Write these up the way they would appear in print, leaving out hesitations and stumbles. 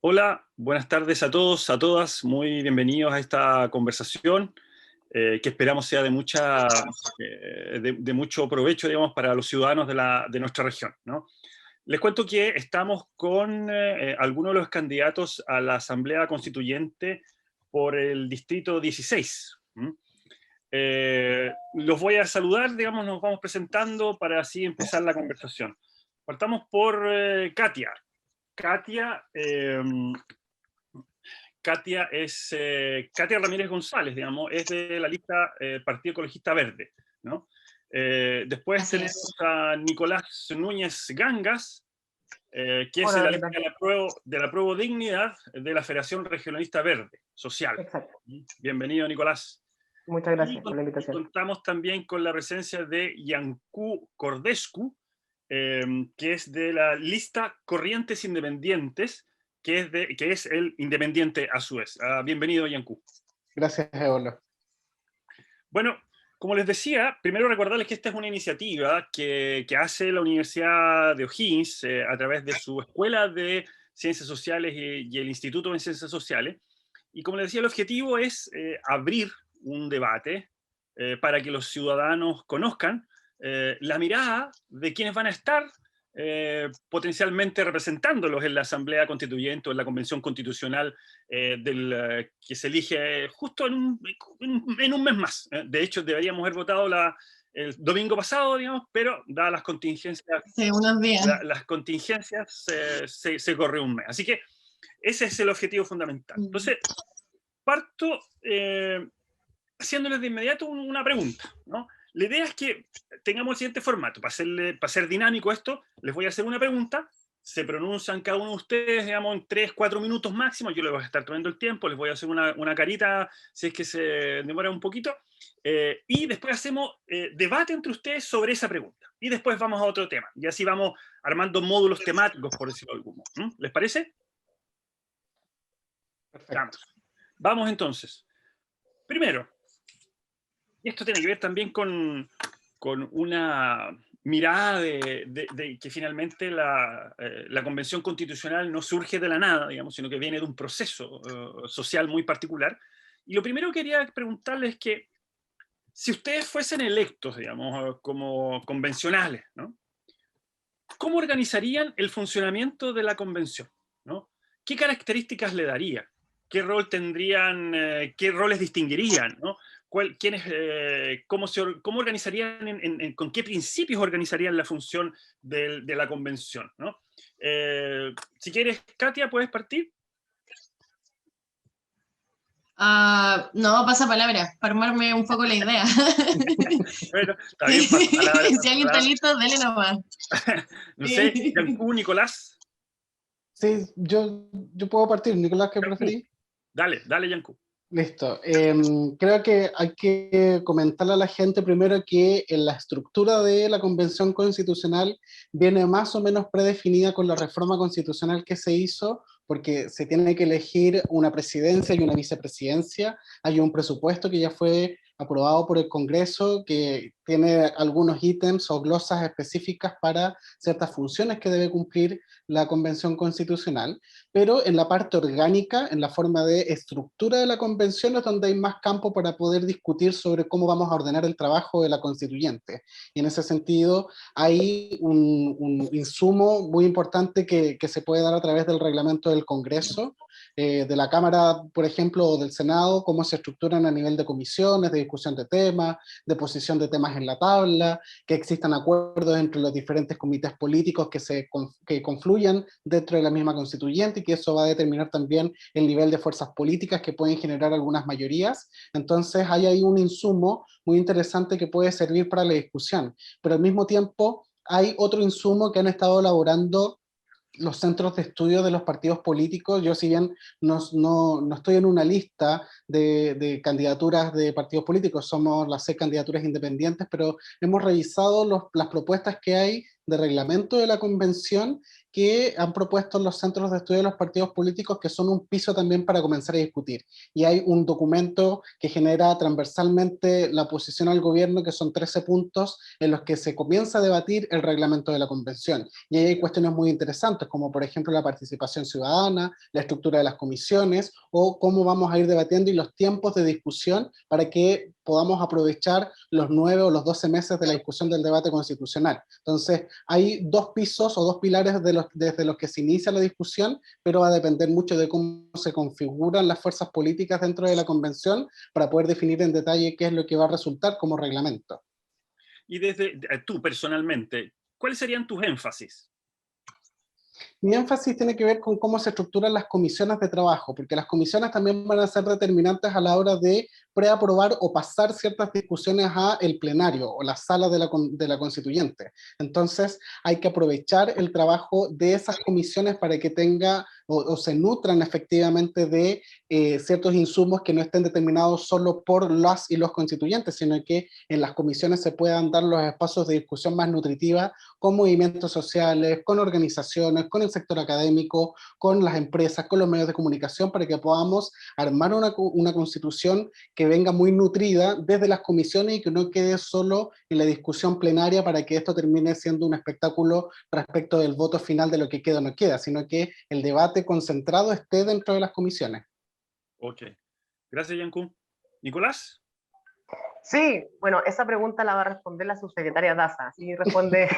Hola, buenas tardes a todos, a todas. Muy bienvenidos a esta conversación que esperamos sea de mucho provecho, digamos, para los ciudadanos de nuestra región, ¿no? Les cuento que estamos con algunos de los candidatos a la Asamblea Constituyente por el Distrito 16. ¿M? Los voy a saludar, digamos, nos vamos presentando para así empezar la conversación. Partamos por Katia. Katia, Katia Ramírez González, digamos, es de la lista Partido Ecologista Verde, ¿no? Después Así tenemos es. a Nicolás Núñez Gangas, que es de Hola, la ¿qué lista tal? de la Pruebo Dignidad de la Federación Regionalista Verde, Social. Exacto. Bienvenido, Nicolás. Muchas Y, gracias por la y invitación. contamos también con la presencia de Yancú Cordescu, que es de la lista Corrientes Independientes, que es el independiente a su vez. Bienvenido, Yancú. Gracias, Eolo. Bueno, como les decía, primero recordarles que esta es una iniciativa que hace la Universidad de O'Higgins a través de su Escuela de Ciencias Sociales y el Instituto de Ciencias Sociales. Y como les decía, el objetivo es abrir un debate para que los ciudadanos conozcan la mirada de quienes van a estar potencialmente representándolos en la Asamblea Constituyente o en la Convención Constitucional que se elige justo en un mes más. De hecho, deberíamos haber votado el domingo pasado, digamos, pero dadas las contingencias, Sí, unos días. se corrió un mes. Así que ese es el objetivo fundamental. Entonces, parto haciéndoles de inmediato una pregunta, ¿no? La idea es que tengamos el siguiente formato. Para ser dinámico esto, les voy a hacer una pregunta, se pronuncian cada uno de ustedes, digamos, en 3, 4 minutos máximo, yo les voy a estar tomando el tiempo, les voy a hacer una carita si es que se demora un poquito, y después hacemos debate entre ustedes sobre esa pregunta. Y después vamos a otro tema, y así vamos armando módulos temáticos, por decirlo de algún modo. ¿Les parece? Perfecto. Vamos entonces. Primero, y esto tiene que ver también con una mirada de que finalmente la Convención Constitucional no surge de la nada, digamos, sino que viene de un proceso social muy particular. Y lo primero que quería preguntarles es que si ustedes fuesen electos, digamos, como convencionales, ¿no? ¿Cómo organizarían el funcionamiento de la convención? ¿No? ¿Qué características le daría? ¿Qué rol tendrían? ¿Qué roles distinguirían? ¿No? ¿Cómo organizarían, con qué principios organizarían la función de la convención? ¿No? Si quieres, Katia, ¿puedes partir? No, pasa palabra, para armarme un poco la idea. Bueno, está bien, pasa palabra. Si alguien está listo, dale nomás. No sé, Yancú, Nicolás. Sí, yo puedo partir. Nicolás, ¿qué Yancú. preferís? Dale, Yancú. Listo. Creo que hay que comentarle a la gente primero que en la estructura de la Convención Constitucional viene más o menos predefinida con la reforma constitucional que se hizo, porque se tiene que elegir una presidencia y una vicepresidencia. Hay un presupuesto que ya fue aprobado por el Congreso que tiene algunos ítems o glosas específicas para ciertas funciones que debe cumplir la Convención Constitucional, pero en la parte orgánica, en la forma de estructura de la convención, es donde hay más campo para poder discutir sobre cómo vamos a ordenar el trabajo de la constituyente. Y en ese sentido, hay un insumo muy importante que se puede dar a través del reglamento del Congreso, de la Cámara, por ejemplo, o del Senado, cómo se estructuran a nivel de comisiones, de discusión de temas, de posición de temas en la tabla, que existan acuerdos entre los diferentes comités políticos que confluyan dentro de la misma constituyente, y que eso va a determinar también el nivel de fuerzas políticas que pueden generar algunas mayorías. Entonces hay ahí un insumo muy interesante que puede servir para la discusión, pero al mismo tiempo hay otro insumo que han estado elaborando los centros de estudio de los partidos políticos. Yo, si bien no estoy en una lista de candidaturas de partidos políticos, somos las 6 candidaturas independientes, pero hemos revisado las propuestas que hay de reglamento de la convención, que han propuesto los centros de estudio de los partidos políticos, que son un piso también para comenzar a discutir. Y hay un documento que genera transversalmente la oposición al gobierno, que son 13 puntos en los que se comienza a debatir el reglamento de la convención. Y ahí hay cuestiones muy interesantes, como por ejemplo la participación ciudadana, la estructura de las comisiones, o cómo vamos a ir debatiendo y los tiempos de discusión para que podamos aprovechar los 9 o los 12 meses de la discusión del debate constitucional. Entonces, hay dos pisos o dos pilares desde los que se inicia la discusión, pero va a depender mucho de cómo se configuran las fuerzas políticas dentro de la convención para poder definir en detalle qué es lo que va a resultar como reglamento. Y desde tú personalmente, ¿cuáles serían tus énfasis? Mi énfasis tiene que ver con cómo se estructuran las comisiones de trabajo, porque las comisiones también van a ser determinantes a la hora de preaprobar o pasar ciertas discusiones a el plenario o la sala de la constituyente. Entonces hay que aprovechar el trabajo de esas comisiones para que tenga o se nutran efectivamente de ciertos insumos que no estén determinados solo por las y los constituyentes, sino que en las comisiones se puedan dar los espacios de discusión más nutritiva con movimientos sociales, con organizaciones, con el sector académico, con las empresas, con los medios de comunicación, para que podamos armar una constitución que venga muy nutrida desde las comisiones y que no quede solo en la discusión plenaria para que esto termine siendo un espectáculo respecto del voto final de lo que queda o no queda, sino que el debate concentrado esté dentro de las comisiones. Ok. Gracias, Yanku. Nicolás. Sí, bueno, esa pregunta la va a responder la subsecretaria Daza, así responde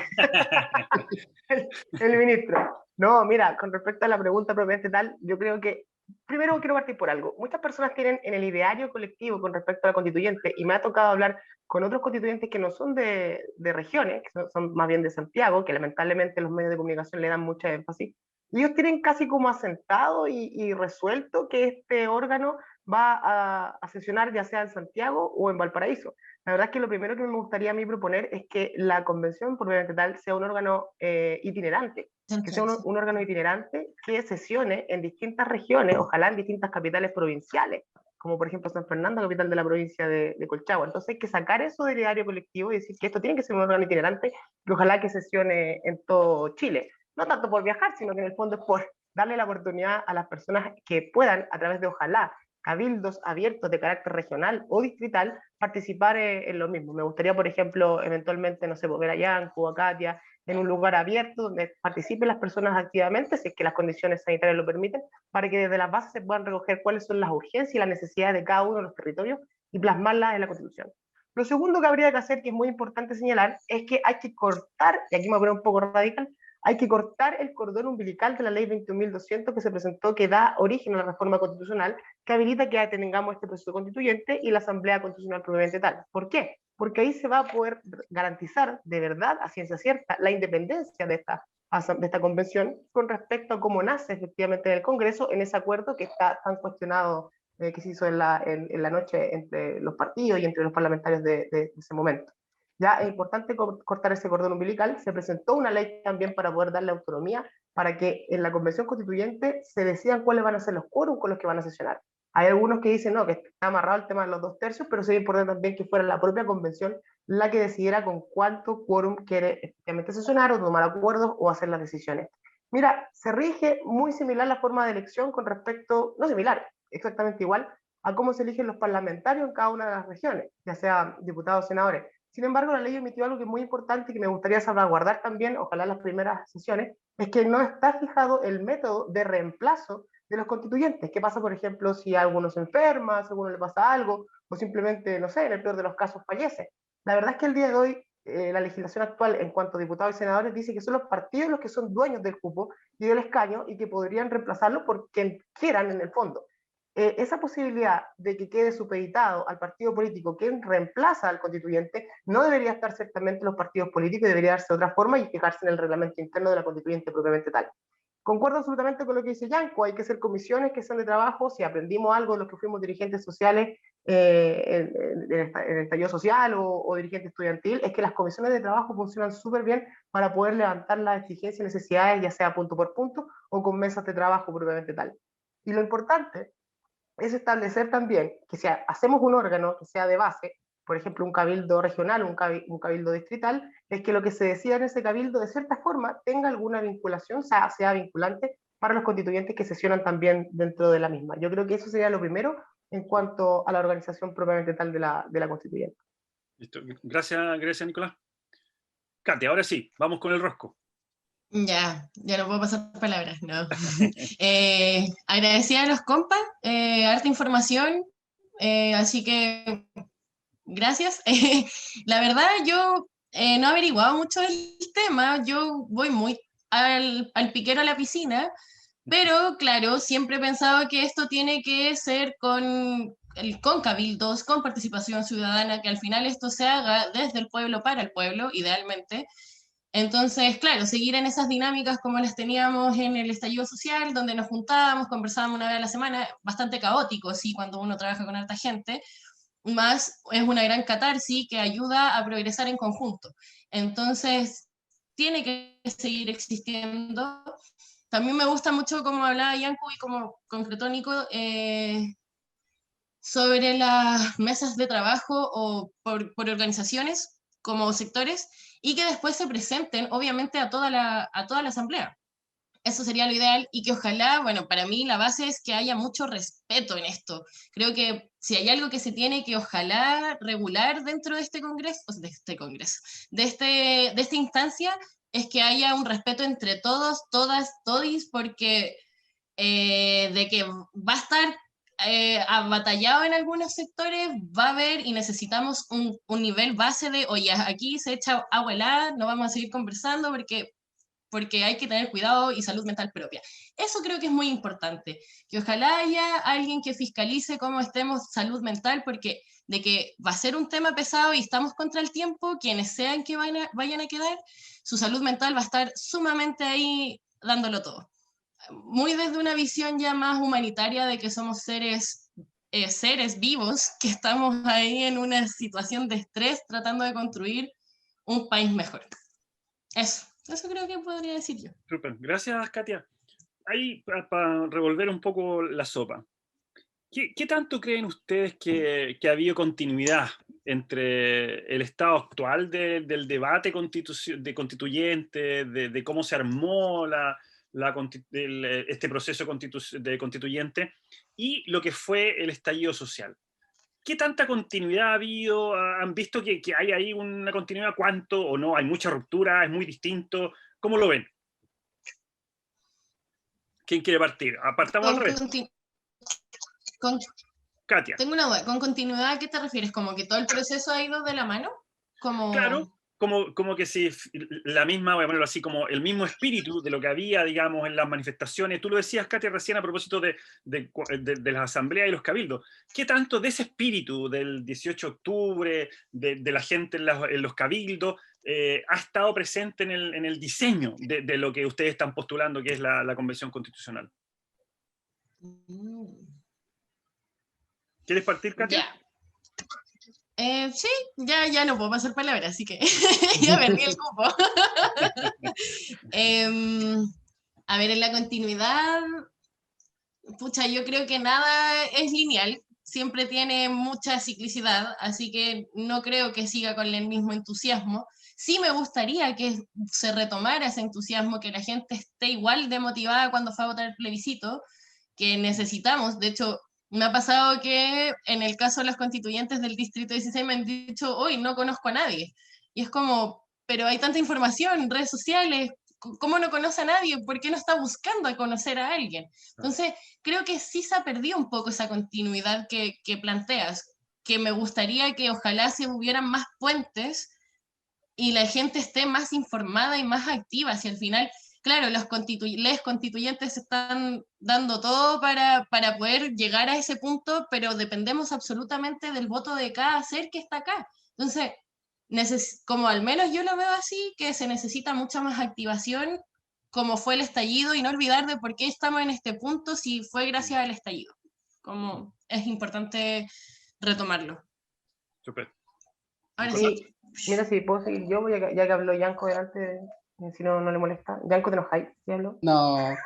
el ministro. No, mira, con respecto a la pregunta propiamente tal, yo creo que, primero quiero partir por algo. Muchas personas tienen en el ideario colectivo con respecto a la constituyente, y me ha tocado hablar con otros constituyentes que no son de regiones, que son más bien de Santiago, que lamentablemente los medios de comunicación le dan mucha énfasis, y ellos tienen casi como asentado y resuelto que este órgano va a sesionar ya sea en Santiago o en Valparaíso. La verdad es que lo primero que me gustaría a mí proponer es que la convención, por tal, sea un órgano itinerante, que sea un órgano itinerante que sesione en distintas regiones, ojalá en distintas capitales provinciales, como por ejemplo San Fernando, capital de la provincia de Colchagua. Entonces hay que sacar eso del ideario colectivo y decir que esto tiene que ser un órgano itinerante y ojalá que sesione en todo Chile. No tanto por viajar, sino que en el fondo es por darle la oportunidad a las personas que puedan, a través de ojalá cabildos abiertos de carácter regional o distrital, participar en lo mismo. Me gustaría, por ejemplo, eventualmente, no sé, ver a Yanku o a Katia en un lugar abierto donde participen las personas activamente, si es que las condiciones sanitarias lo permiten, para que desde las bases se puedan recoger cuáles son las urgencias y las necesidades de cada uno de los territorios y plasmarlas en la Constitución. Lo segundo que habría que hacer, que es muy importante señalar, es que hay que cortar, y aquí me voy a poner un poco radical, hay que cortar el cordón umbilical de la ley 21.200 que se presentó, que da origen a la reforma constitucional, que habilita que tengamos este proceso constituyente y la Asamblea Constitucional propiamente tal. ¿Por qué? Porque ahí se va a poder garantizar de verdad, a ciencia cierta, la independencia de esta convención con respecto a cómo nace efectivamente en el Congreso, en ese acuerdo que está tan cuestionado, que se hizo en la noche entre los partidos y entre los parlamentarios de ese momento. Ya es importante cortar ese cordón umbilical. Se presentó una ley también para poder darle autonomía, para que en la Convención Constituyente se decidan cuáles van a ser los quórums con los que van a sesionar. Hay algunos que dicen no, que está amarrado el tema de los 2/3, pero sería importante también que fuera la propia Convención la que decidiera con cuánto quórum quiere efectivamente sesionar o tomar acuerdos o hacer las decisiones. Mira, se rige muy similar la forma de elección con respecto, no similar, exactamente igual, a cómo se eligen los parlamentarios en cada una de las regiones, ya sea diputados o senadores. Sin embargo, la ley emitió algo que es muy importante y que me gustaría salvaguardar también, ojalá en las primeras sesiones, es que no está fijado el método de reemplazo de los constituyentes. ¿Qué pasa, por ejemplo, si a alguno se enferma, si a alguno le pasa algo, o simplemente, no sé, en el peor de los casos fallece? La verdad es que el día de hoy, la legislación actual en cuanto a diputados y senadores dice que son los partidos los que son dueños del cupo y del escaño y que podrían reemplazarlo por quien quieran en el fondo. Esa posibilidad de que quede supeditado al partido político quien reemplaza al constituyente no debería estar ciertamente en los partidos políticos, debería darse de otra forma y fijarse en el reglamento interno de la constituyente propiamente tal. Concuerdo absolutamente con lo que dice Yanko, hay que hacer comisiones que sean de trabajo. Si aprendimos algo de los que fuimos dirigentes sociales en el estallido social o dirigente estudiantil, es que las comisiones de trabajo funcionan súper bien para poder levantar las exigencias y necesidades, ya sea punto por punto o con mesas de trabajo propiamente tal. Y lo importante es establecer también que si hacemos un órgano que sea de base, por ejemplo, un cabildo regional, un cabildo distrital, es que lo que se decida en ese cabildo, de cierta forma, tenga alguna vinculación, sea vinculante para los constituyentes que sesionan también dentro de la misma. Yo creo que eso sería lo primero en cuanto a la organización propiamente tal de la constituyente. Listo. Gracias, Nicolás. Katia, ahora sí, vamos con el rosco. Ya no puedo pasar palabras, no. Agradecida a los compas, harta información, así que gracias. La verdad, yo no he averiguado mucho el tema, yo voy muy al piquero a la piscina, pero claro, siempre he pensado que esto tiene que ser con cabildos, con participación ciudadana, que al final esto se haga desde el pueblo para el pueblo, idealmente. Entonces, claro, seguir en esas dinámicas como las teníamos en el estallido social, donde nos juntábamos, conversábamos una vez a la semana, bastante caótico, sí, cuando uno trabaja con harta gente, más es una gran catarsis que ayuda a progresar en conjunto. Entonces, tiene que seguir existiendo. También me gusta mucho como hablaba Yanku y como concretó Nico, sobre las mesas de trabajo o por organizaciones como sectores y que después se presenten obviamente a toda la asamblea. Eso sería lo ideal y que ojalá, bueno, para mí la base es que haya mucho respeto en esto. Creo que si hay algo que se tiene que ojalá regular dentro de este congreso, de esta instancia, es que haya un respeto entre todos, todas, todis, porque de que va a estar abatallado en algunos sectores, va a haber y necesitamos un nivel base de, oye, aquí se echa agua helada, no vamos a seguir conversando porque hay que tener cuidado y salud mental propia. Eso creo que es muy importante, que ojalá haya alguien que fiscalice cómo estemos salud mental, porque de que va a ser un tema pesado y estamos contra el tiempo, quienes sean que vayan a quedar, su salud mental va a estar sumamente ahí dándolo todo. Muy desde una visión ya más humanitaria de que somos seres vivos, que estamos ahí en una situación de estrés tratando de construir un país mejor. Eso creo que podría decir yo. Super. Gracias, Katia. Ahí, para revolver un poco la sopa. ¿Qué tanto creen ustedes que ha habido continuidad entre el estado actual del debate constituyente, de cómo se armó este proceso constituyente y lo que fue el estallido social? ¿Qué tanta continuidad ha habido? ¿Han visto que hay ahí una continuidad? ¿Cuánto o no? ¿Hay mucha ruptura? ¿Es muy distinto? ¿Cómo lo ven? ¿Quién quiere partir? Apartamos al revés. Katia. Tengo una duda. ¿Con continuidad a qué te refieres? ¿Como que todo el proceso ha ido de la mano? Claro, como que si la misma, voy a ponerlo así, como el mismo espíritu de lo que había, digamos, en las manifestaciones. Tú lo decías, Katia, recién a propósito de las asambleas y los cabildos. ¿Qué tanto de ese espíritu del 18 de octubre, de la gente en los cabildos, ha estado presente en el diseño de lo que ustedes están postulando, que es la Convención Constitucional? ¿Quieres partir, Katia? Sí, ya no puedo pasar palabras, así que ya perdí el cupo. A ver, en la continuidad, pucha, yo creo que nada es lineal, siempre tiene mucha ciclicidad, así que no creo que siga con el mismo entusiasmo. Sí me gustaría que se retomara ese entusiasmo, que la gente esté igual de motivada cuando fue a votar el plebiscito, que necesitamos. De hecho, me ha pasado que en el caso de los constituyentes del Distrito 16 me han dicho, hoy no conozco a nadie. Y es como, pero hay tanta información, redes sociales, ¿cómo no conoce a nadie? ¿Por qué no está buscando a conocer a alguien? Entonces, creo que sí se ha perdido un poco esa continuidad que planteas, que me gustaría que ojalá se hubieran más puentes y la gente esté más informada y más activa, si al final, claro, los constituyentes están dando todo para poder llegar a ese punto, pero dependemos absolutamente del voto de cada ser que está acá. Entonces, como al menos yo lo veo así, que se necesita mucha más activación, como fue el estallido, y no olvidar de por qué estamos en este punto si fue gracias al estallido. Como es importante retomarlo. Súper. Ahora sí. Mira, si puedo seguir yo, ya que habló Yanko delante, si no le molesta. Yanko, ¿te enojáis? ¿Sí hablo? No.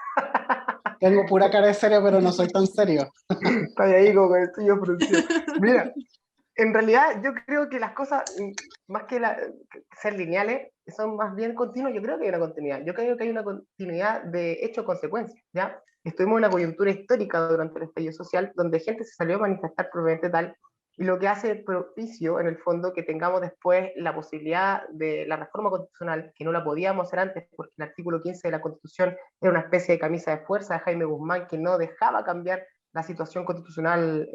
Tengo pura cara de serio, pero no soy tan serio. Está ahí como con el tuyo producido. Mira, En realidad, yo creo que las cosas, más que ser lineales, son más bien continuas. Yo creo que hay una continuidad. Yo creo que hay una continuidad de hecho-consecuencia, ¿ya? Estuvimos en una coyuntura histórica durante el estallido social, donde gente se salió a manifestar probablemente tal, y lo que hace propicio, en el fondo, que tengamos después la posibilidad de la reforma constitucional, que no la podíamos hacer antes, porque el artículo 15 de la Constitución era una especie de camisa de fuerza de Jaime Guzmán, que no dejaba cambiar la situación constitucional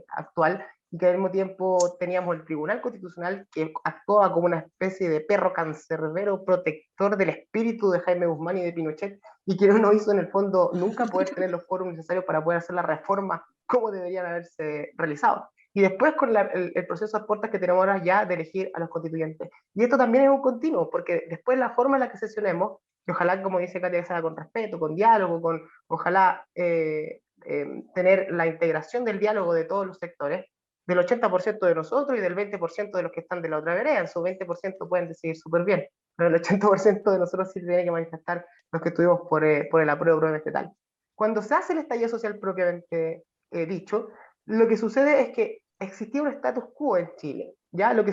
actual, y que al mismo tiempo teníamos el Tribunal Constitucional que actuaba como una especie de perro cancerbero protector del espíritu de Jaime Guzmán y de Pinochet, y que no hizo en el fondo nunca poder tener los foros necesarios para poder hacer la reforma como deberían haberse realizado. Y después con el proceso a puertas que tenemos ahora ya de elegir a los constituyentes. Y esto también es un continuo, porque después la forma en la que sesionemos, y ojalá, como dice Katia, que sea con respeto, con diálogo, ojalá tener la integración del diálogo de todos los sectores, del 80% de nosotros y del 20% de los que están de la otra vereda. En su 20% pueden decidir súper bien, pero el 80% de nosotros sí tiene que manifestar los que estuvimos por el apruebo probablemente tal. Cuando se hace el estallido social propiamente dicho, lo que sucede es que existía un status quo en Chile, ¿ya? Lo que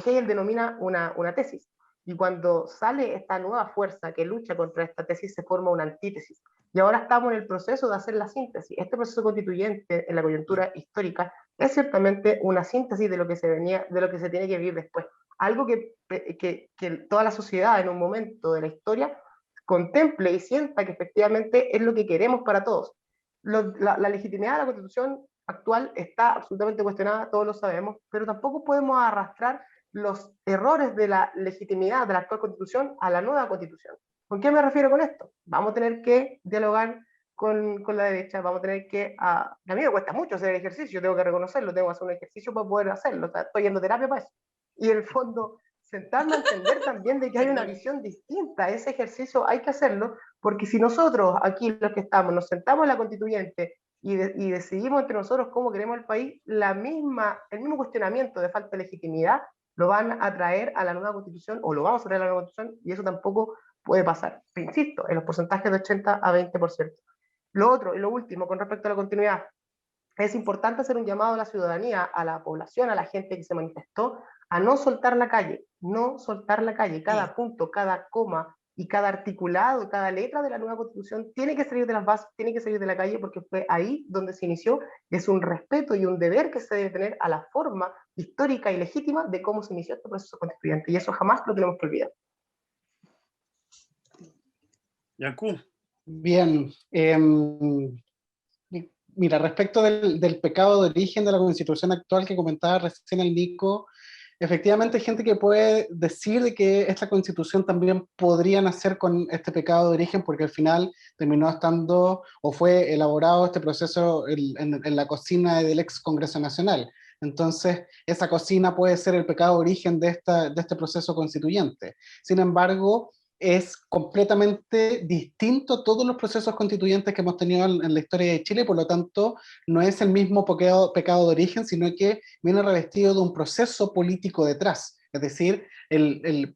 Hegel denomina una tesis. Y cuando sale esta nueva fuerza que lucha contra esta tesis, se forma una antítesis. Y ahora estamos en el proceso de hacer la síntesis. Este proceso constituyente en la coyuntura histórica es ciertamente una síntesis de lo que se tiene que vivir después. Algo que toda la sociedad en un momento de la historia contemple y sienta que efectivamente es lo que queremos para todos. La legitimidad de la Constitución actual está absolutamente cuestionada, todos lo sabemos, pero tampoco podemos arrastrar los errores de la legitimidad de la actual Constitución a la nueva Constitución. ¿Con qué me refiero con esto? Vamos a tener que dialogar con la derecha, vamos a tener que... A mí me cuesta mucho hacer el ejercicio, tengo que reconocerlo, tengo que hacer un ejercicio para poder hacerlo, estoy yendo a terapia para eso. Y en el fondo, sentarme a entender también de que hay una visión distinta, ese ejercicio hay que hacerlo, porque si nosotros, aquí los que estamos, nos sentamos en la constituyente y decidimos entre nosotros cómo queremos el país, el mismo cuestionamiento de falta de legitimidad lo van a traer a la nueva constitución, o lo vamos a traer a la nueva constitución, y eso tampoco puede pasar. Pero insisto, en los porcentajes de 80 a 20%. Lo otro y lo último, con respecto a la continuidad, es importante hacer un llamado a la ciudadanía, a la población, a la gente que se manifestó, a no soltar la calle, no soltar la calle. Cada punto, cada coma y cada articulado, cada letra de la nueva Constitución tiene que salir de las bases, tiene que salir de la calle, porque fue ahí donde se inició. Es un respeto y un deber que se debe tener a la forma histórica y legítima de cómo se inició este proceso constituyente, y eso jamás lo tenemos que olvidar. Yanku. Bien. Mira, respecto del pecado de origen de la Constitución actual que comentaba recién el Nico, efectivamente hay gente que puede decir de que esta Constitución también podría nacer con este pecado de origen, porque al final terminó estando, o fue elaborado este proceso en la cocina del ex Congreso Nacional. Entonces, esa cocina puede ser el pecado de origen de este proceso constituyente. Sin embargo, es completamente distinto a todos los procesos constituyentes que hemos tenido en la historia de Chile, por lo tanto, no es el mismo pecado de origen, sino que viene revestido de un proceso político detrás. Es decir,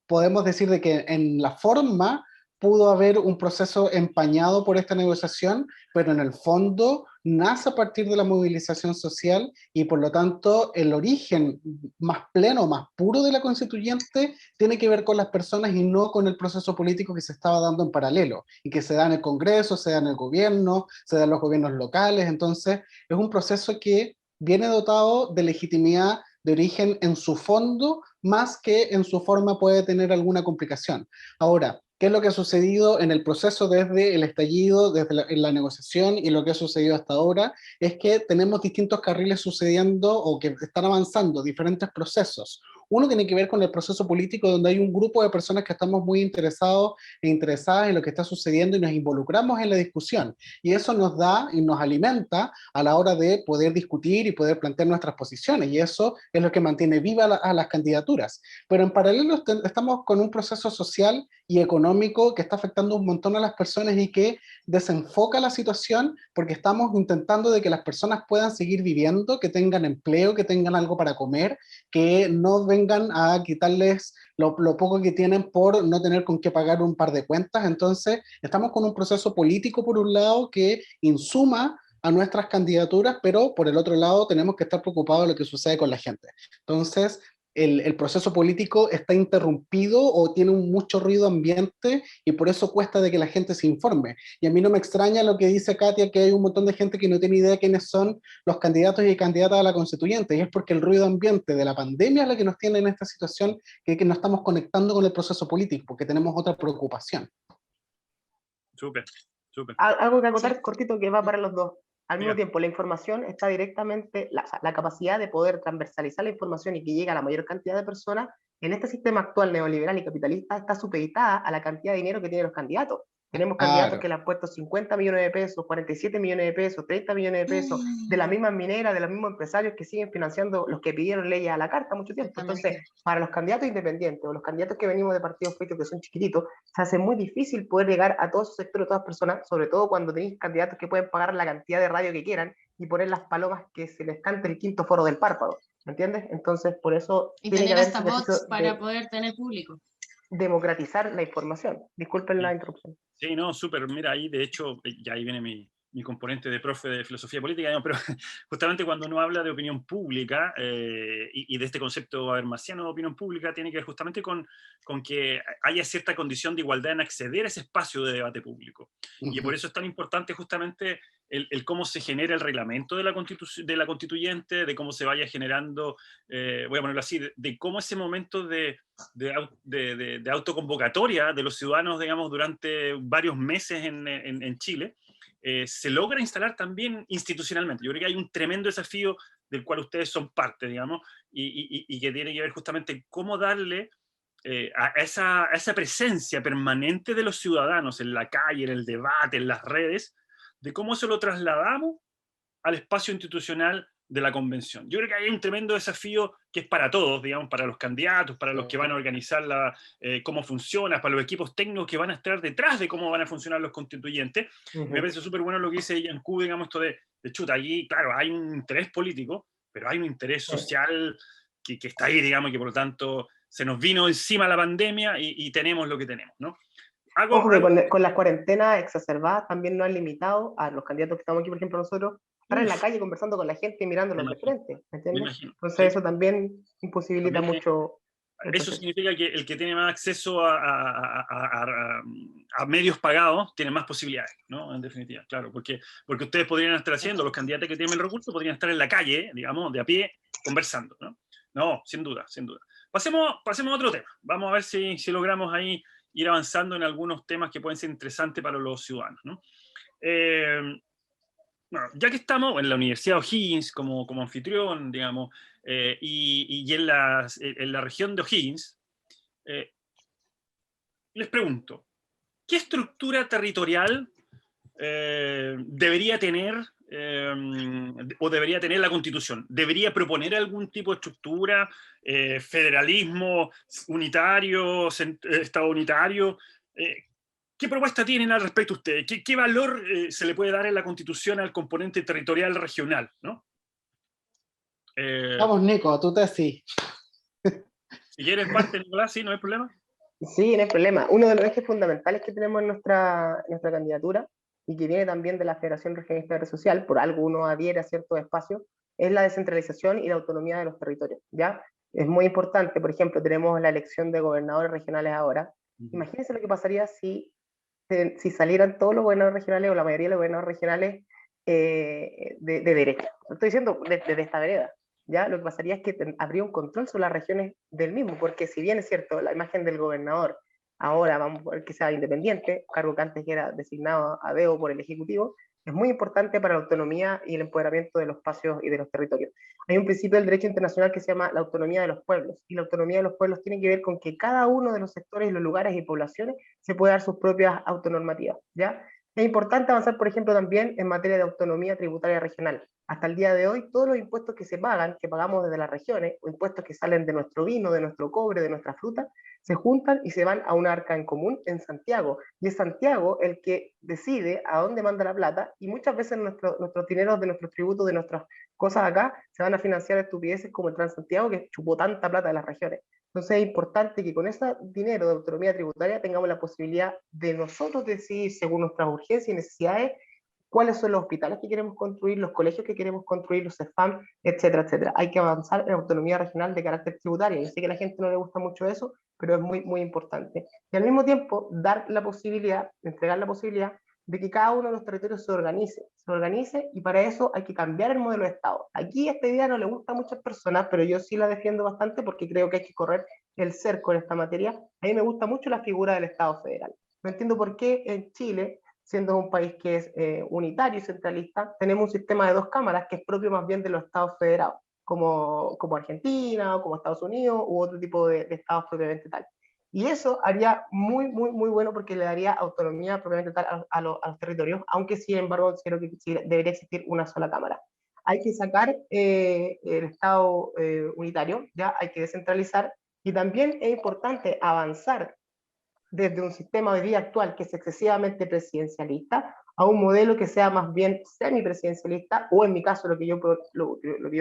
podemos decir de que en la forma pudo haber un proceso empañado por esta negociación, pero en el fondo nace a partir de la movilización social, y por lo tanto el origen más pleno, más puro de la constituyente tiene que ver con las personas y no con el proceso político que se estaba dando en paralelo, y que se da en el Congreso, se da en el gobierno, se da en los gobiernos locales. Entonces es un proceso que viene dotado de legitimidad de origen en su fondo, más que en su forma puede tener alguna complicación. Ahora, ¿qué es lo que ha sucedido en el proceso desde el estallido, desde la negociación, y lo que ha sucedido hasta ahora? Es que tenemos distintos carriles sucediendo o que están avanzando, diferentes procesos. Uno tiene que ver con el proceso político, donde hay un grupo de personas que estamos muy interesados e interesadas en lo que está sucediendo y nos involucramos en la discusión. Y eso nos da y nos alimenta a la hora de poder discutir y poder plantear nuestras posiciones. Y eso es lo que mantiene viva a las candidaturas. Pero en paralelo estamos con un proceso social y económico que está afectando un montón a las personas y que desenfoca la situación, porque estamos intentando de que las personas puedan seguir viviendo, que tengan empleo, que tengan algo para comer, que no vengan a quitarles lo poco que tienen por no tener con qué pagar un par de cuentas. Entonces estamos con un proceso político por un lado que insuma a nuestras candidaturas, pero por el otro lado tenemos que estar preocupados de lo que sucede con la gente. Entonces, el proceso político está interrumpido o tiene mucho ruido ambiente y por eso cuesta de que la gente se informe. Y a mí no me extraña lo que dice Katia, que hay un montón de gente que no tiene idea de quiénes son los candidatos y candidatas a la constituyente, y es porque el ruido ambiente de la pandemia es la que nos tiene en esta situación, que no estamos conectando con el proceso político, porque tenemos otra preocupación. Súper, súper. Algo que acotar cortito que va para los dos. Al mismo Mira. tiempo, la información está directamente, la capacidad de poder transversalizar la información y que llegue a la mayor cantidad de personas, en este sistema actual neoliberal y capitalista, está supeditada a la cantidad de dinero que tienen los candidatos. Tenemos candidatos que le han puesto 50 millones de pesos, 47 millones de pesos, 30 millones de pesos, de las mismas mineras, de los mismos empresarios que siguen financiando los que pidieron leyes a la carta mucho tiempo. Entonces, para los candidatos independientes o los candidatos que venimos de partidos políticos que son chiquititos, se hace muy difícil poder llegar a todos esos sectores, a todas personas, sobre todo cuando tenéis candidatos que pueden pagar la cantidad de radio que quieran y poner las palomas que se les cante el quinto foro del párpado. ¿Me entiendes? Entonces, por eso Y tiene que tener haber hasta un bots ejercicio para de poder tener público. democratizar la información. Disculpen la interrupción. Sí, no, súper. Mira, ahí de hecho, ya ahí viene mi componente de profe de filosofía política, ¿no? Pero justamente cuando uno habla de opinión pública y de este concepto habermasiano de opinión pública, tiene que ver justamente con que haya cierta condición de igualdad en acceder a ese espacio de debate público. Y por eso es tan importante justamente el cómo se genera el reglamento de la constituyente, de cómo se vaya generando, voy a ponerlo así, de cómo ese momento de autoconvocatoria de los ciudadanos, digamos, durante varios meses en Chile, se logra instalar también institucionalmente. Yo creo que hay un tremendo desafío del cual ustedes son parte, digamos, y que tiene que ver justamente cómo darle a esa presencia permanente de los ciudadanos en la calle, en el debate, en las redes, de cómo eso lo trasladamos al espacio institucional de la convención. Yo creo que hay un tremendo desafío que es para todos, digamos, para los candidatos, para los que van a organizar cómo funciona, para los equipos técnicos que van a estar detrás de cómo van a funcionar los constituyentes. Me parece súper bueno lo que dice Yanku, digamos, esto de chuta, allí, claro, hay un interés político, pero hay un interés social que está ahí, digamos, y que por lo tanto se nos vino encima la pandemia y tenemos lo que tenemos, ¿no? Ojo que con las cuarentenas exacerbadas también nos han limitado a los candidatos que estamos aquí, por ejemplo, nosotros, estar en la calle conversando con la gente y mirándolos de frente, ¿me entiendes? Entonces sí, eso también imposibilita también mucho. Eso significa que el que tiene más acceso a medios pagados tiene más posibilidades, ¿no? En definitiva, claro, porque ustedes podrían estar haciendo, los candidatos que tienen el recurso podrían estar en la calle, digamos, de a pie, conversando, ¿no? No, sin duda, sin duda. Pasemos a otro tema. Vamos a ver si logramos ahí ir avanzando en algunos temas que pueden ser interesantes para los ciudadanos, ¿no? Bueno, ya que estamos en la Universidad O'Higgins como anfitrión, digamos, y en la región de O'Higgins, les pregunto, ¿qué estructura territorial debería tener o debería tener la Constitución? ¿Debería proponer algún tipo de estructura, federalismo unitario, Estado unitario? ¿Qué propuesta tienen al respecto ustedes? ¿Qué valor se le puede dar en la Constitución al componente territorial regional, ¿no? Vamos, Nico, tú te sí. Si quieres parte, Nicolás, sí, no hay problema. Sí, no hay problema. Uno de los ejes fundamentales que tenemos en nuestra candidatura y que viene también de la Federación Regionalista de Red Social, por algo uno adhiere a ciertos espacios, es la descentralización y la autonomía de los territorios, ¿ya? Es muy importante, por ejemplo, tenemos la elección de gobernadores regionales ahora. Imagínense lo que pasaría si salieran todos los gobernadores regionales o la mayoría de los gobernadores regionales de derecha. Lo estoy diciendo desde esta vereda. ¿Ya? Lo que pasaría es que habría un control sobre las regiones del mismo, porque si bien es cierto, la imagen del gobernador ahora vamos a ver que sea independiente, cargo que antes era designado a dedo por el Ejecutivo, es muy importante para la autonomía y el empoderamiento de los espacios y de los territorios. Hay un principio del derecho internacional que se llama la autonomía de los pueblos, y la autonomía de los pueblos tiene que ver con que cada uno de los sectores, los lugares y poblaciones se puede dar sus propias autonormativas, ¿ya? Es importante avanzar, por ejemplo, también en materia de autonomía tributaria regional. Hasta el día de hoy, todos los impuestos que se pagan, que pagamos desde las regiones, o impuestos que salen de nuestro vino, de nuestro cobre, de nuestra fruta, se juntan y se van a una arca en común en Santiago. Y es Santiago el que decide a dónde manda la plata, y muchas veces nuestros dineros de nuestros tributos, de nuestras cosas acá, se van a financiar estupideces como el Transantiago, que chupó tanta plata de las regiones. Entonces es importante que con ese dinero de autonomía tributaria tengamos la posibilidad de nosotros decidir según nuestras urgencias y necesidades cuáles son los hospitales que queremos construir, los colegios que queremos construir, los CEFAM, etcétera, etcétera. Hay que avanzar en autonomía regional de carácter tributario. Yo sé que a la gente no le gusta mucho eso, pero es muy, muy importante. Y al mismo tiempo, dar la posibilidad, entregar la posibilidad de que cada uno de los territorios se organice, y para eso hay que cambiar el modelo de Estado. Aquí esta idea no le gusta a muchas personas, pero yo sí la defiendo bastante porque creo que hay que correr el cerco en esta materia. A mí me gusta mucho la figura del Estado federal. No entiendo por qué en Chile, siendo un país que es unitario y centralista, tenemos un sistema de 2 cámaras que es propio más bien de los estados federados, como Argentina, o como Estados Unidos, u otro tipo de estados propiamente tal. Y eso haría muy, muy, muy bueno porque le daría autonomía propiamente tal a los territorios, aunque sin embargo creo que sí debería existir una sola cámara. Hay que sacar el Estado unitario, ya hay que descentralizar, y también es importante avanzar desde un sistema hoy día actual que es excesivamente presidencialista a un modelo que sea más bien semipresidencialista, o en mi caso lo que yo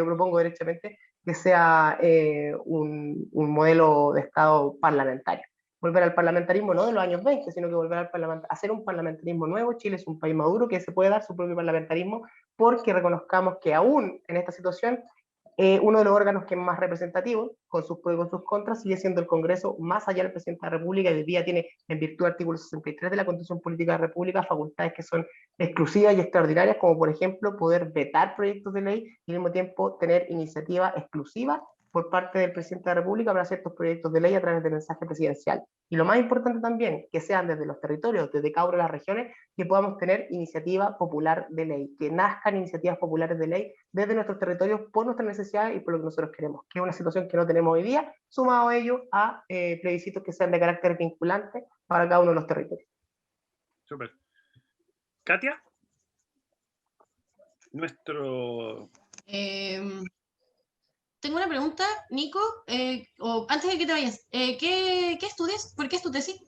propongo derechamente, que sea un modelo de Estado parlamentario. Volver al parlamentarismo no de los años 20, sino que volver a hacer un parlamentarismo nuevo. Chile es un país maduro que se puede dar su propio parlamentarismo, porque reconozcamos que aún en esta situación uno de los órganos que es más representativo, con sus pros y con sus contras, sigue siendo el Congreso, más allá del presidente de la República, y hoy día tiene, en virtud del artículo 63 de la Constitución Política de la República, facultades que son exclusivas y extraordinarias, como por ejemplo poder vetar proyectos de ley y al mismo tiempo tener iniciativa exclusiva por parte del presidente de la República para ciertos proyectos de ley a través del mensaje presidencial. Y lo más importante también, que sean desde los territorios, desde cada una de las regiones, que podamos tener iniciativa popular de ley, que nazcan iniciativas populares de ley desde nuestros territorios por nuestras necesidades y por lo que nosotros queremos, que es una situación que no tenemos hoy día, sumado a ello a plebiscitos que sean de carácter vinculante para cada uno de los territorios. Súper. Katia, nuestro... Tengo una pregunta, Nico, o antes de que te vayas, ¿qué estudias? ¿Por qué es tu tesis?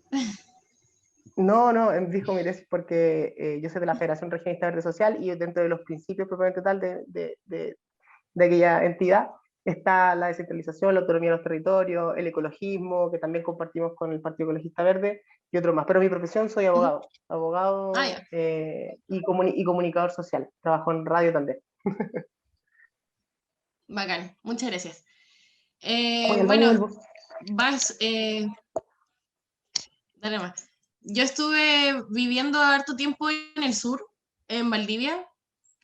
No, dijo mi tesis porque yo soy de la Federación Regionalista Verde Social, y dentro de los principios propiamente tal de aquella entidad está la descentralización, la autonomía de los territorios, el ecologismo, que también compartimos con el Partido Ecologista Verde, y otro más. Pero mi profesión, soy abogado, y comunicador social. Trabajo en radio también. Bacán, muchas gracias. Bueno, dale más. Yo estuve viviendo harto tiempo en el sur, en Valdivia.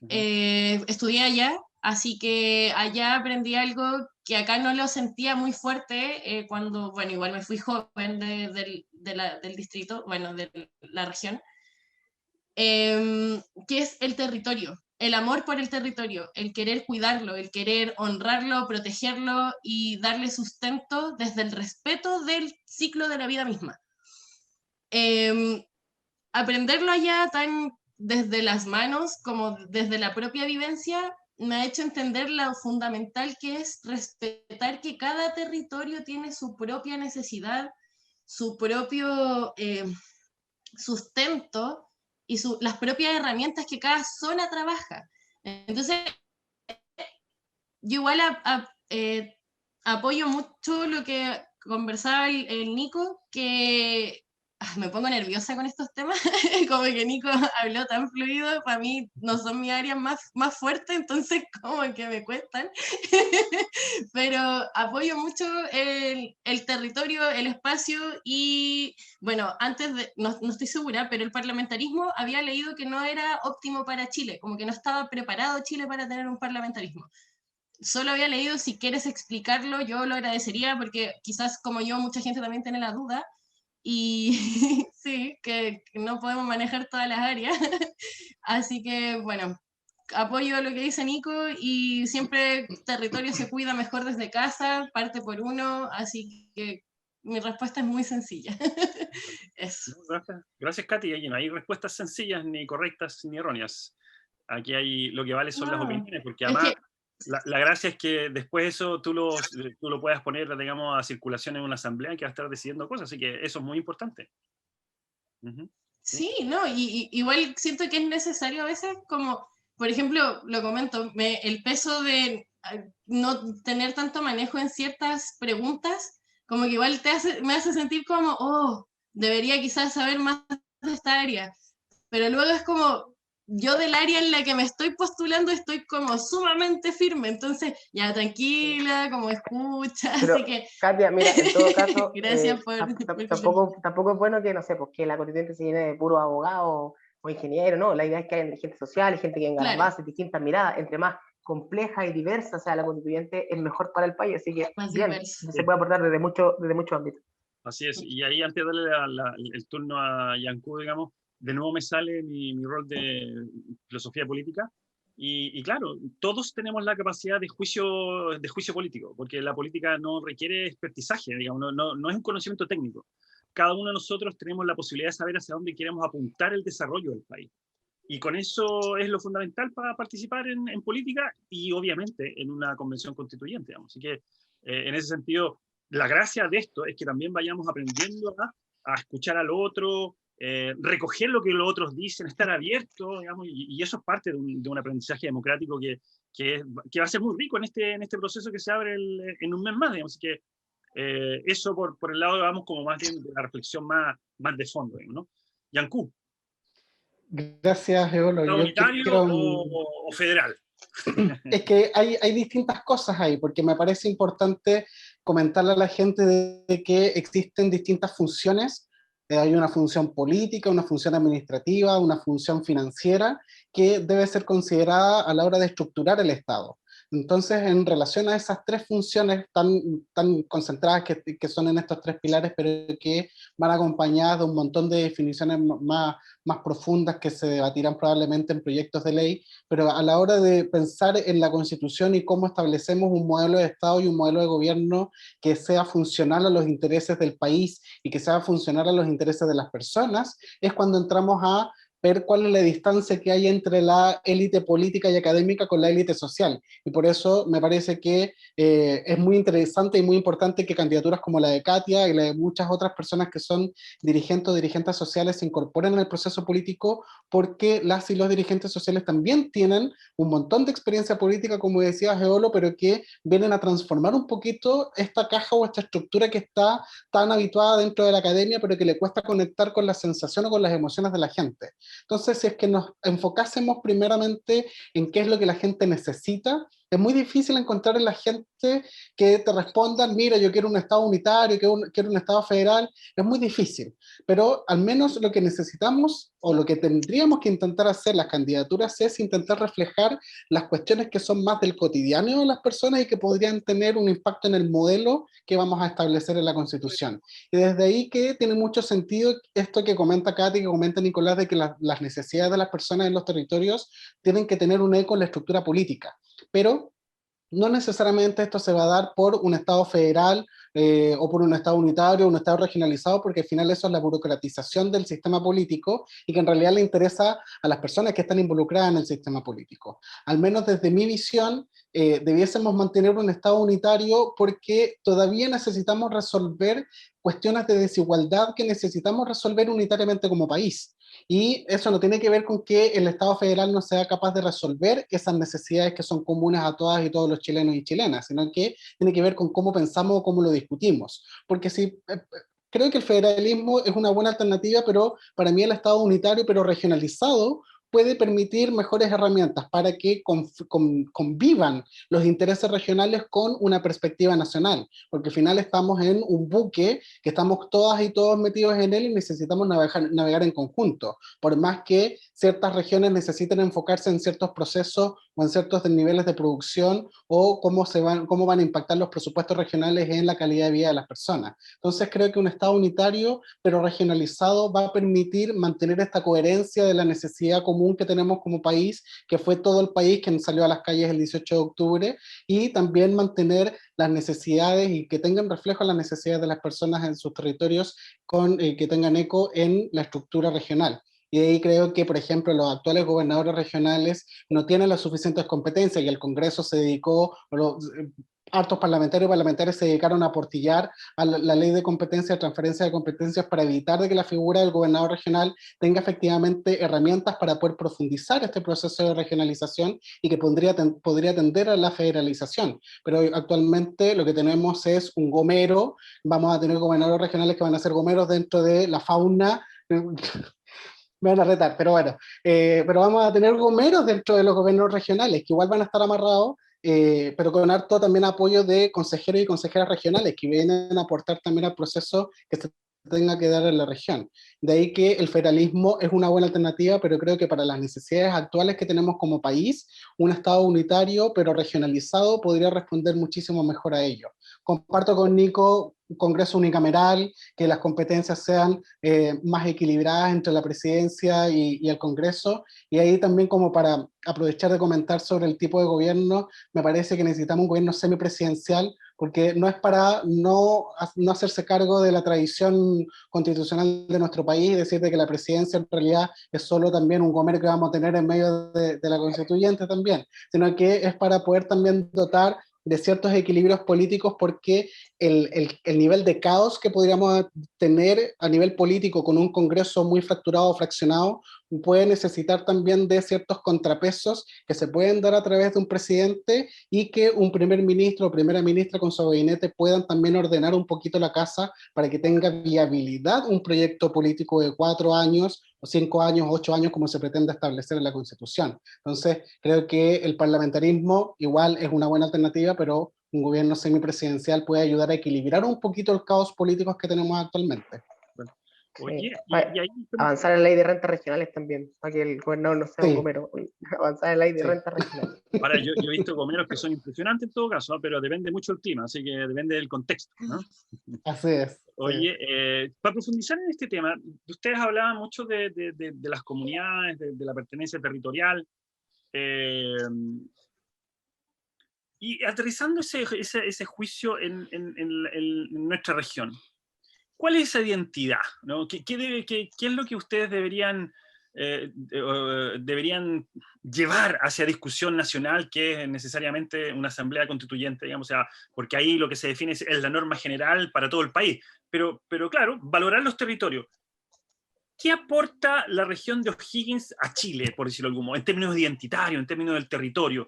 Estudié allá, así que allá aprendí algo que acá no lo sentía muy fuerte cuando, bueno, igual me fui joven del distrito, bueno, de la región, que es el territorio, el amor por el territorio, el querer cuidarlo, el querer honrarlo, protegerlo y darle sustento desde el respeto del ciclo de la vida misma. Aprenderlo allá tan desde las manos como desde la propia vivencia me ha hecho entender lo fundamental que es respetar que cada territorio tiene su propia necesidad, su propio sustento y las propias herramientas que cada zona trabaja. Entonces, yo igual apoyo mucho lo que conversaba el Nico, que me pongo nerviosa con estos temas, como que Nico habló tan fluido, para mí no son mis áreas más fuertes, entonces como que me cuestan, pero apoyo mucho el territorio, el espacio, y bueno, antes de, no estoy segura, pero el parlamentarismo había leído que no era óptimo para Chile, como que no estaba preparado Chile para tener un parlamentarismo. Solo había leído, si quieres explicarlo, yo lo agradecería, porque quizás como yo, mucha gente también tiene la duda, y sí, que no podemos manejar todas las áreas. Así que, bueno, apoyo lo que dice Nico, y siempre territorio se cuida mejor desde casa, parte por uno, así que mi respuesta es muy sencilla. Eso. Gracias, Katy. Y no hay respuestas sencillas, ni correctas, ni erróneas. Aquí hay, lo que vale son las opiniones, porque además... La gracia es que después eso tú lo puedas poner, digamos, a circulación en una asamblea que va a estar decidiendo cosas, así que eso es muy importante. Sí, no, y igual siento que es necesario a veces, como, por ejemplo, lo comento, el peso de no tener tanto manejo en ciertas preguntas, como que igual me hace sentir como, debería quizás saber más de esta área, pero luego es como, yo del área en la que me estoy postulando estoy como sumamente firme, entonces ya tranquila, como escucha, Pero, así que Katia, mira, en todo caso, gracias por tampoco es bueno que, no sé, pues que la constituyente se llene de puros abogados o ingenieros, no, la idea es que haya gente social, gente que venga a las claro, bases, distintas miradas, entre más compleja y diversa sea la constituyente, es mejor para el país, así que más bien, diverso. se puede aportar desde muchos ámbitos. Así es, y ahí antes de darle el turno a Yanku, digamos, de nuevo me sale mi rol de filosofía política, y claro, todos tenemos la capacidad de juicio político, porque la política no requiere expertizaje, digamos, no es un conocimiento técnico. Cada uno de nosotros tenemos la posibilidad de saber hacia dónde queremos apuntar el desarrollo del país. Y con eso es lo fundamental para participar en política y obviamente en una convención constituyente, digamos. Así que en ese sentido, la gracia de esto es que también vayamos aprendiendo a escuchar al otro, recoger lo que los otros dicen, estar abiertos, digamos, y eso es parte de un aprendizaje democrático que va a ser muy rico en este proceso que se abre en un mes más, digamos. Así que eso por el lado, vamos, como más bien de la reflexión más de fondo, digamos, ¿no? Yanku, Gracias, Eolo. ¿Estado Yo unitario quiero, o federal? es que hay distintas cosas ahí, porque me parece importante comentarle a la gente de que existen distintas funciones. Hay una función política, una función administrativa, una función financiera, que debe ser considerada a la hora de estructurar el Estado. Entonces, en relación a esas tres funciones tan concentradas que son en estos tres pilares, pero que van acompañadas de un montón de definiciones más profundas que se debatirán probablemente en proyectos de ley, pero a la hora de pensar en la Constitución y cómo establecemos un modelo de Estado y un modelo de gobierno que sea funcional a los intereses del país y que sea funcional a los intereses de las personas, es cuando entramos a ver cuál es la distancia que hay entre la élite política y académica con la élite social. Y por eso me parece que es muy interesante y muy importante que candidaturas como la de Katia y la de muchas otras personas que son dirigentes o dirigentes sociales se incorporen al proceso político, porque las y los dirigentes sociales también tienen un montón de experiencia política, como decía Geolo, pero que vienen a transformar un poquito esta caja o esta estructura que está tan habituada dentro de la academia, pero que le cuesta conectar con la sensación o con las emociones de la gente. Entonces, si es que nos enfocásemos primeramente en qué es lo que la gente necesita, es muy difícil encontrar en la gente que te respondan, mira, yo quiero un Estado unitario, quiero un Estado federal, es muy difícil, pero al menos lo que necesitamos o lo que tendríamos que intentar hacer las candidaturas es intentar reflejar las cuestiones que son más del cotidiano de las personas y que podrían tener un impacto en el modelo que vamos a establecer en la Constitución. Y desde ahí que tiene mucho sentido esto que comenta Katy, que comenta Nicolás, de que las necesidades de las personas en los territorios tienen que tener un eco en la estructura política. Pero no necesariamente esto se va a dar por un Estado federal o por un Estado unitario, un Estado regionalizado, porque al final eso es la burocratización del sistema político y que en realidad le interesa a las personas que están involucradas en el sistema político. Al menos desde mi visión, debiésemos mantener un Estado unitario porque todavía necesitamos resolver cuestiones de desigualdad que necesitamos resolver unitariamente como país. Y eso no tiene que ver con que el Estado federal no sea capaz de resolver esas necesidades que son comunes a todas y todos los chilenos y chilenas, sino que tiene que ver con cómo pensamos o cómo lo discutimos. Porque si creo que el federalismo es una buena alternativa, pero para mí el Estado unitario, pero regionalizado, puede permitir mejores herramientas para que convivan los intereses regionales con una perspectiva nacional, porque al final estamos en un buque que estamos todas y todos metidos en él y necesitamos navegar en conjunto, por más que ciertas regiones necesiten enfocarse en ciertos procesos o en ciertos niveles de producción o cómo van a impactar los presupuestos regionales en la calidad de vida de las personas. Entonces creo que un Estado unitario pero regionalizado va a permitir mantener esta coherencia de la necesidad común que tenemos como país, que fue todo el país que salió a las calles el 18 de octubre, y también mantener las necesidades y que tengan reflejo las necesidades de las personas en sus territorios, que tengan eco en la estructura regional. Y de ahí creo que, por ejemplo, los actuales gobernadores regionales no tienen las suficientes competencias y el Congreso se dedicó, hartos parlamentarios y parlamentarias se dedicaron a aportillar a la ley de competencia, transferencia de competencias, para evitar de que la figura del gobernador regional tenga efectivamente herramientas para poder profundizar este proceso de regionalización y que podría tender a la federalización. Pero actualmente lo que tenemos es un gomero, vamos a tener gobernadores regionales que van a ser gomeros dentro de la fauna me van a retar, pero bueno. Pero vamos a tener gomeros dentro de los gobiernos regionales, que igual van a estar amarrados, pero con harto también apoyo de consejeros y consejeras regionales, que vienen a aportar también al proceso que se tenga que dar en la región. De ahí que el federalismo es una buena alternativa, pero creo que para las necesidades actuales que tenemos como país, un Estado unitario pero regionalizado podría responder muchísimo mejor a ello. Comparto con Nico un Congreso unicameral, que las competencias sean más equilibradas entre la presidencia y el Congreso, y ahí también como para aprovechar de comentar sobre el tipo de gobierno, me parece que necesitamos un gobierno semipresidencial, porque no es para no hacerse cargo de la tradición constitucional de nuestro país y decir de que la presidencia en realidad es solo también un gomer que vamos a tener en medio de la constituyente también, sino que es para poder también dotar de ciertos equilibrios políticos, porque el nivel de caos que podríamos tener a nivel político con un Congreso muy fracturado o fraccionado puede necesitar también de ciertos contrapesos que se pueden dar a través de un presidente, y que un primer ministro o primera ministra con su gabinete puedan también ordenar un poquito la casa para que tenga viabilidad un proyecto político de 4 años o 5 años, 8 años, como se pretende establecer en la Constitución. Entonces, creo que el parlamentarismo igual es una buena alternativa, pero un gobierno semipresidencial puede ayudar a equilibrar un poquito el caos político que tenemos actualmente. Oye, Sí. y ahí... Avanzar en la ley de rentas regionales también, para que el gobernador no sea un Sí, gomero. Avanzar en la ley de sí. rentas regionales. Ahora, yo he visto gomeros que son impresionantes en todo caso, ¿no? Pero depende mucho del clima, así que depende del contexto, ¿no? Así es. Oye, para profundizar en este tema, ustedes hablaban mucho de las comunidades, de la pertenencia territorial, y aterrizando ese juicio en nuestra región. ¿Cuál es esa identidad? ¿No? ¿Qué es lo que ustedes deberían llevar hacia discusión nacional, que es necesariamente una asamblea constituyente, digamos? O sea, porque ahí lo que se define es la norma general para todo el país. Pero claro, valorar los territorios. ¿Qué aporta la región de O'Higgins a Chile, por decirlo de algún modo, en términos identitarios, en términos del territorio?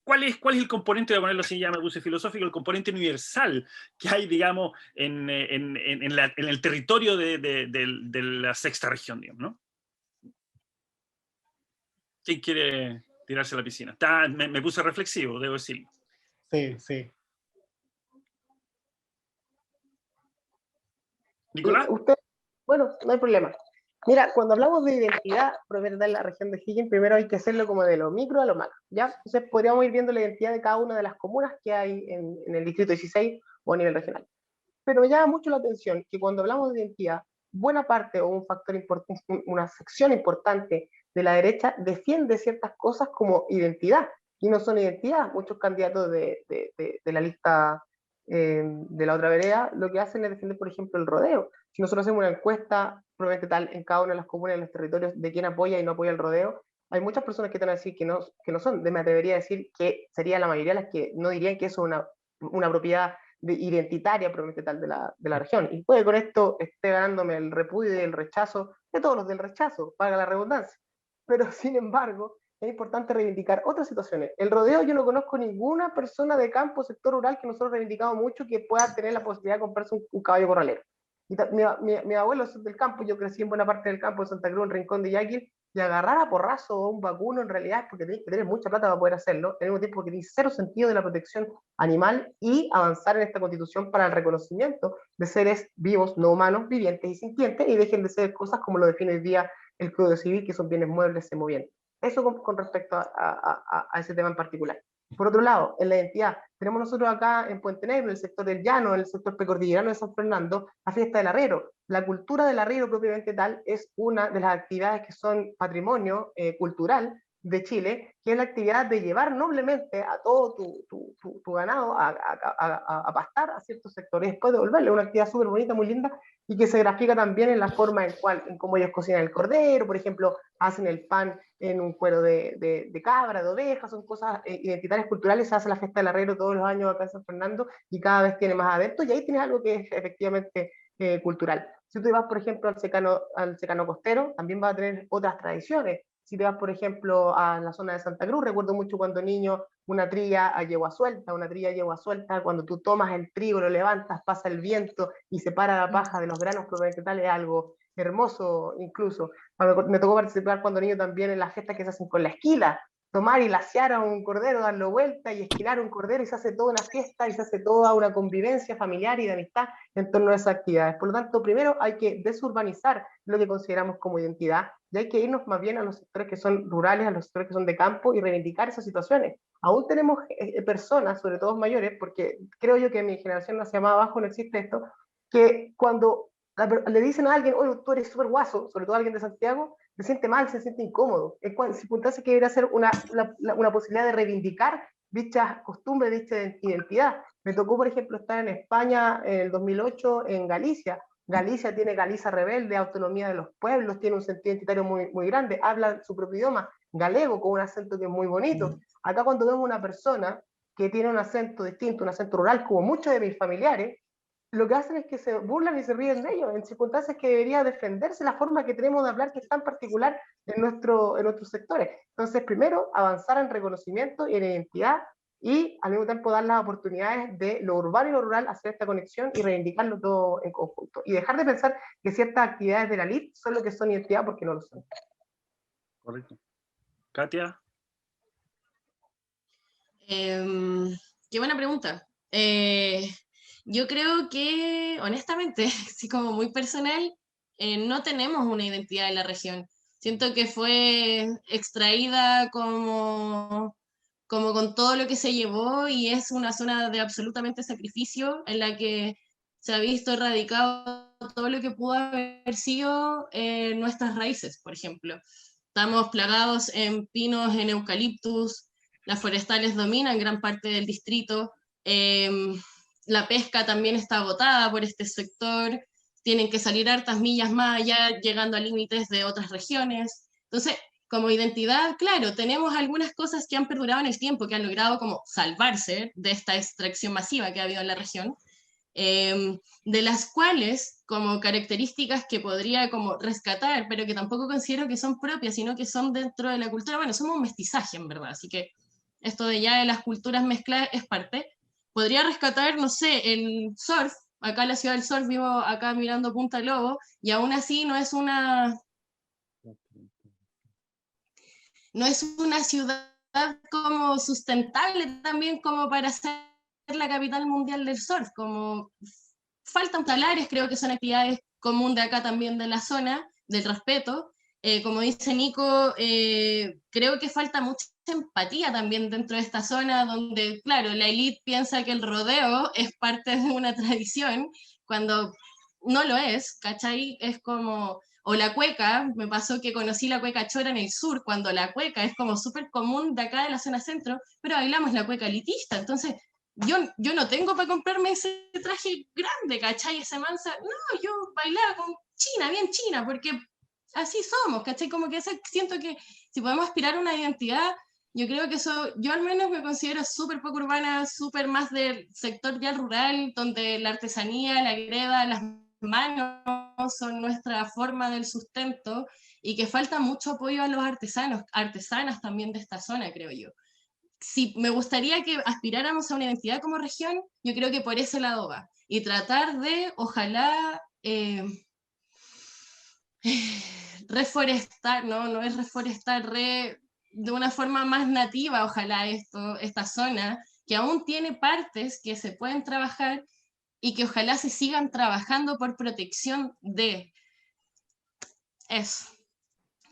¿Cuál es el componente, de ponerlo así, ya me puse filosófico, el componente universal que hay, digamos, en el territorio de la sexta región, digamos, ¿no? ¿Quién quiere tirarse a la piscina? Me puse reflexivo, debo decirlo. Sí, sí. ¿Nicolás? Bueno, no hay problema. Mira, cuando hablamos de identidad propietaria de la región de Higgins, primero hay que hacerlo como de lo micro a lo macro, ¿ya? Entonces podríamos ir viendo la identidad de cada una de las comunas que hay en el distrito 16 o a nivel regional. Pero me llama mucho la atención que cuando hablamos de identidad, buena parte o un factor importante, una sección importante de la derecha defiende ciertas cosas como identidad, y no son identidad. Muchos candidatos de la lista de la otra vereda lo que hacen es defender, por ejemplo, el rodeo. Si nosotros hacemos una encuesta, probablemente tal, en cada una de las comunas, en los territorios, de quién apoya y no apoya el rodeo, hay muchas personas que te van a decir que no son. Me atrevería a decir que sería la mayoría las que no dirían que eso es una propiedad identitaria probablemente tal de la región. Y puede con esto esté ganándome el repudio y el rechazo de todos los del rechazo, para la redundancia. Pero sin embargo, es importante reivindicar otras situaciones. El rodeo, yo no conozco ninguna persona de campo, sector rural, que nosotros reivindicamos mucho, que pueda tener la posibilidad de comprarse un caballo corralero. Mi abuelo es del campo, yo crecí en buena parte del campo de Santa Cruz, en Rincón de Yaquil, y agarrar a porrazo o un vacuno en realidad es porque tienes que tener mucha plata para poder hacerlo, al mismo tiempo que tienes cero sentido de la protección animal, y avanzar en esta constitución para el reconocimiento de seres vivos, no humanos, vivientes y sintientes, y dejen de ser cosas como lo define hoy día el Código Civil, que son bienes muebles y movientes. Eso con respecto a ese tema en particular. Por otro lado, en la identidad, tenemos nosotros acá en Puente Negro, en el sector del llano, en el sector precordillerano de San Fernando, la fiesta del arriero. La cultura del arriero propiamente tal es una de las actividades que son patrimonio cultural de Chile, que es la actividad de llevar noblemente a todo tu ganado a pastar a ciertos sectores y después devolverle. Una actividad súper bonita, muy linda, y que se grafica también en la forma en cómo ellos cocinan el cordero, por ejemplo, hacen el pan en un cuero de cabra, de oveja, son cosas identitarias culturales. Se hace la fiesta del arriero todos los años acá en San Fernando y cada vez tiene más adeptos, y ahí tienes algo que es efectivamente cultural. Si tú vas, por ejemplo, al secano costero, también vas a tener otras tradiciones. Si te vas, por ejemplo, a la zona de Santa Cruz, recuerdo mucho cuando niño una trilla a yegua suelta, cuando tú tomas el trigo, lo levantas, pasa el viento y separa la paja de los granos, probablemente tal, es algo hermoso incluso. Cuando me tocó participar cuando niño también en las fiestas que se hacen con la esquila, tomar y laciar a un cordero, darlo vuelta y esquilar un cordero, y se hace toda una fiesta y se hace toda una convivencia familiar y de amistad en torno a esas actividades. Por lo tanto, primero hay que desurbanizar lo que consideramos como identidad, y hay que irnos más bien a los sectores que son rurales, a los sectores que son de campo, y reivindicar esas situaciones. Aún tenemos personas, sobre todo mayores, porque creo yo que en mi generación hacia más abajo no existe esto, que cuando le dicen a alguien, oye, tú eres súper guaso, sobre todo a alguien de Santiago, se siente mal, se siente incómodo. En circunstancias que debería ser una posibilidad de reivindicar dichas costumbres, dicha identidad. Me tocó, por ejemplo, estar en España en el 2008, en Galicia. Galicia tiene Galiza Rebelde, autonomía de los pueblos, tiene un sentido identitario muy, muy grande, habla su propio idioma, galego, con un acento que es muy bonito. Acá cuando vemos una persona que tiene un acento distinto, un acento rural, como muchos de mis familiares, lo que hacen es que se burlan y se ríen de ellos, en circunstancias que debería defenderse la forma que tenemos de hablar, que es tan particular en nuestros sectores. Entonces, primero, avanzar en reconocimiento y en identidad, y al mismo tiempo dar las oportunidades de lo urbano y lo rural, hacer esta conexión y reivindicarlo todo en conjunto. Y dejar de pensar que ciertas actividades de la elite son lo que son identidad, porque no lo son. Correcto. Katia. Qué buena pregunta. Yo creo que, honestamente, así como muy personal, no tenemos una identidad en la región. Siento que fue extraída como con todo lo que se llevó, y es una zona de absolutamente sacrificio en la que se ha visto erradicado todo lo que pudo haber sido nuestras raíces, por ejemplo. Estamos plagados en pinos, en eucaliptus, las forestales dominan gran parte del distrito, la pesca también está agotada por este sector, tienen que salir hartas millas más allá, llegando a límites de otras regiones. Entonces, como identidad, claro, tenemos algunas cosas que han perdurado en el tiempo, que han logrado como salvarse de esta extracción masiva que ha habido en la región, de las cuales, como características que podría como rescatar, pero que tampoco considero que son propias, sino que son dentro de la cultura, bueno, somos un mestizaje en verdad, así que esto de ya de las culturas mezcladas es parte. Podría rescatar, no sé, el surf, acá en la ciudad del surf, vivo acá mirando Punta Lobo, y aún así no es una ciudad como sustentable también como para ser la capital mundial del surf, como faltan talares, creo que son actividades comunes de acá también de la zona, del respeto. Como dice Nico, creo que falta mucha empatía también dentro de esta zona, donde, claro, la élite piensa que el rodeo es parte de una tradición, cuando no lo es, ¿cachai? Es como, o la cueca, me pasó que conocí la cueca chora en el sur, cuando la cueca es como súper común de acá de la zona centro, pero bailamos la cueca elitista, entonces yo no tengo para comprarme ese traje grande, ¿cachai? Ese mansa, no, yo bailaba con China, bien China, porque así somos, ¿cachai? Como que siento que si podemos aspirar a una identidad, yo creo que eso, yo al menos me considero súper poco urbana, súper más del sector ya rural, donde la artesanía, la greda, las manos son nuestra forma del sustento, y que falta mucho apoyo a los artesanos, artesanas también de esta zona, creo yo. Si me gustaría que aspiráramos a una identidad como región, yo creo que por ese lado va. Y tratar de, ojalá, reforestar, no es reforestar, de una forma más nativa, ojalá esta zona, que aún tiene partes que se pueden trabajar y que ojalá se sigan trabajando por protección de eso,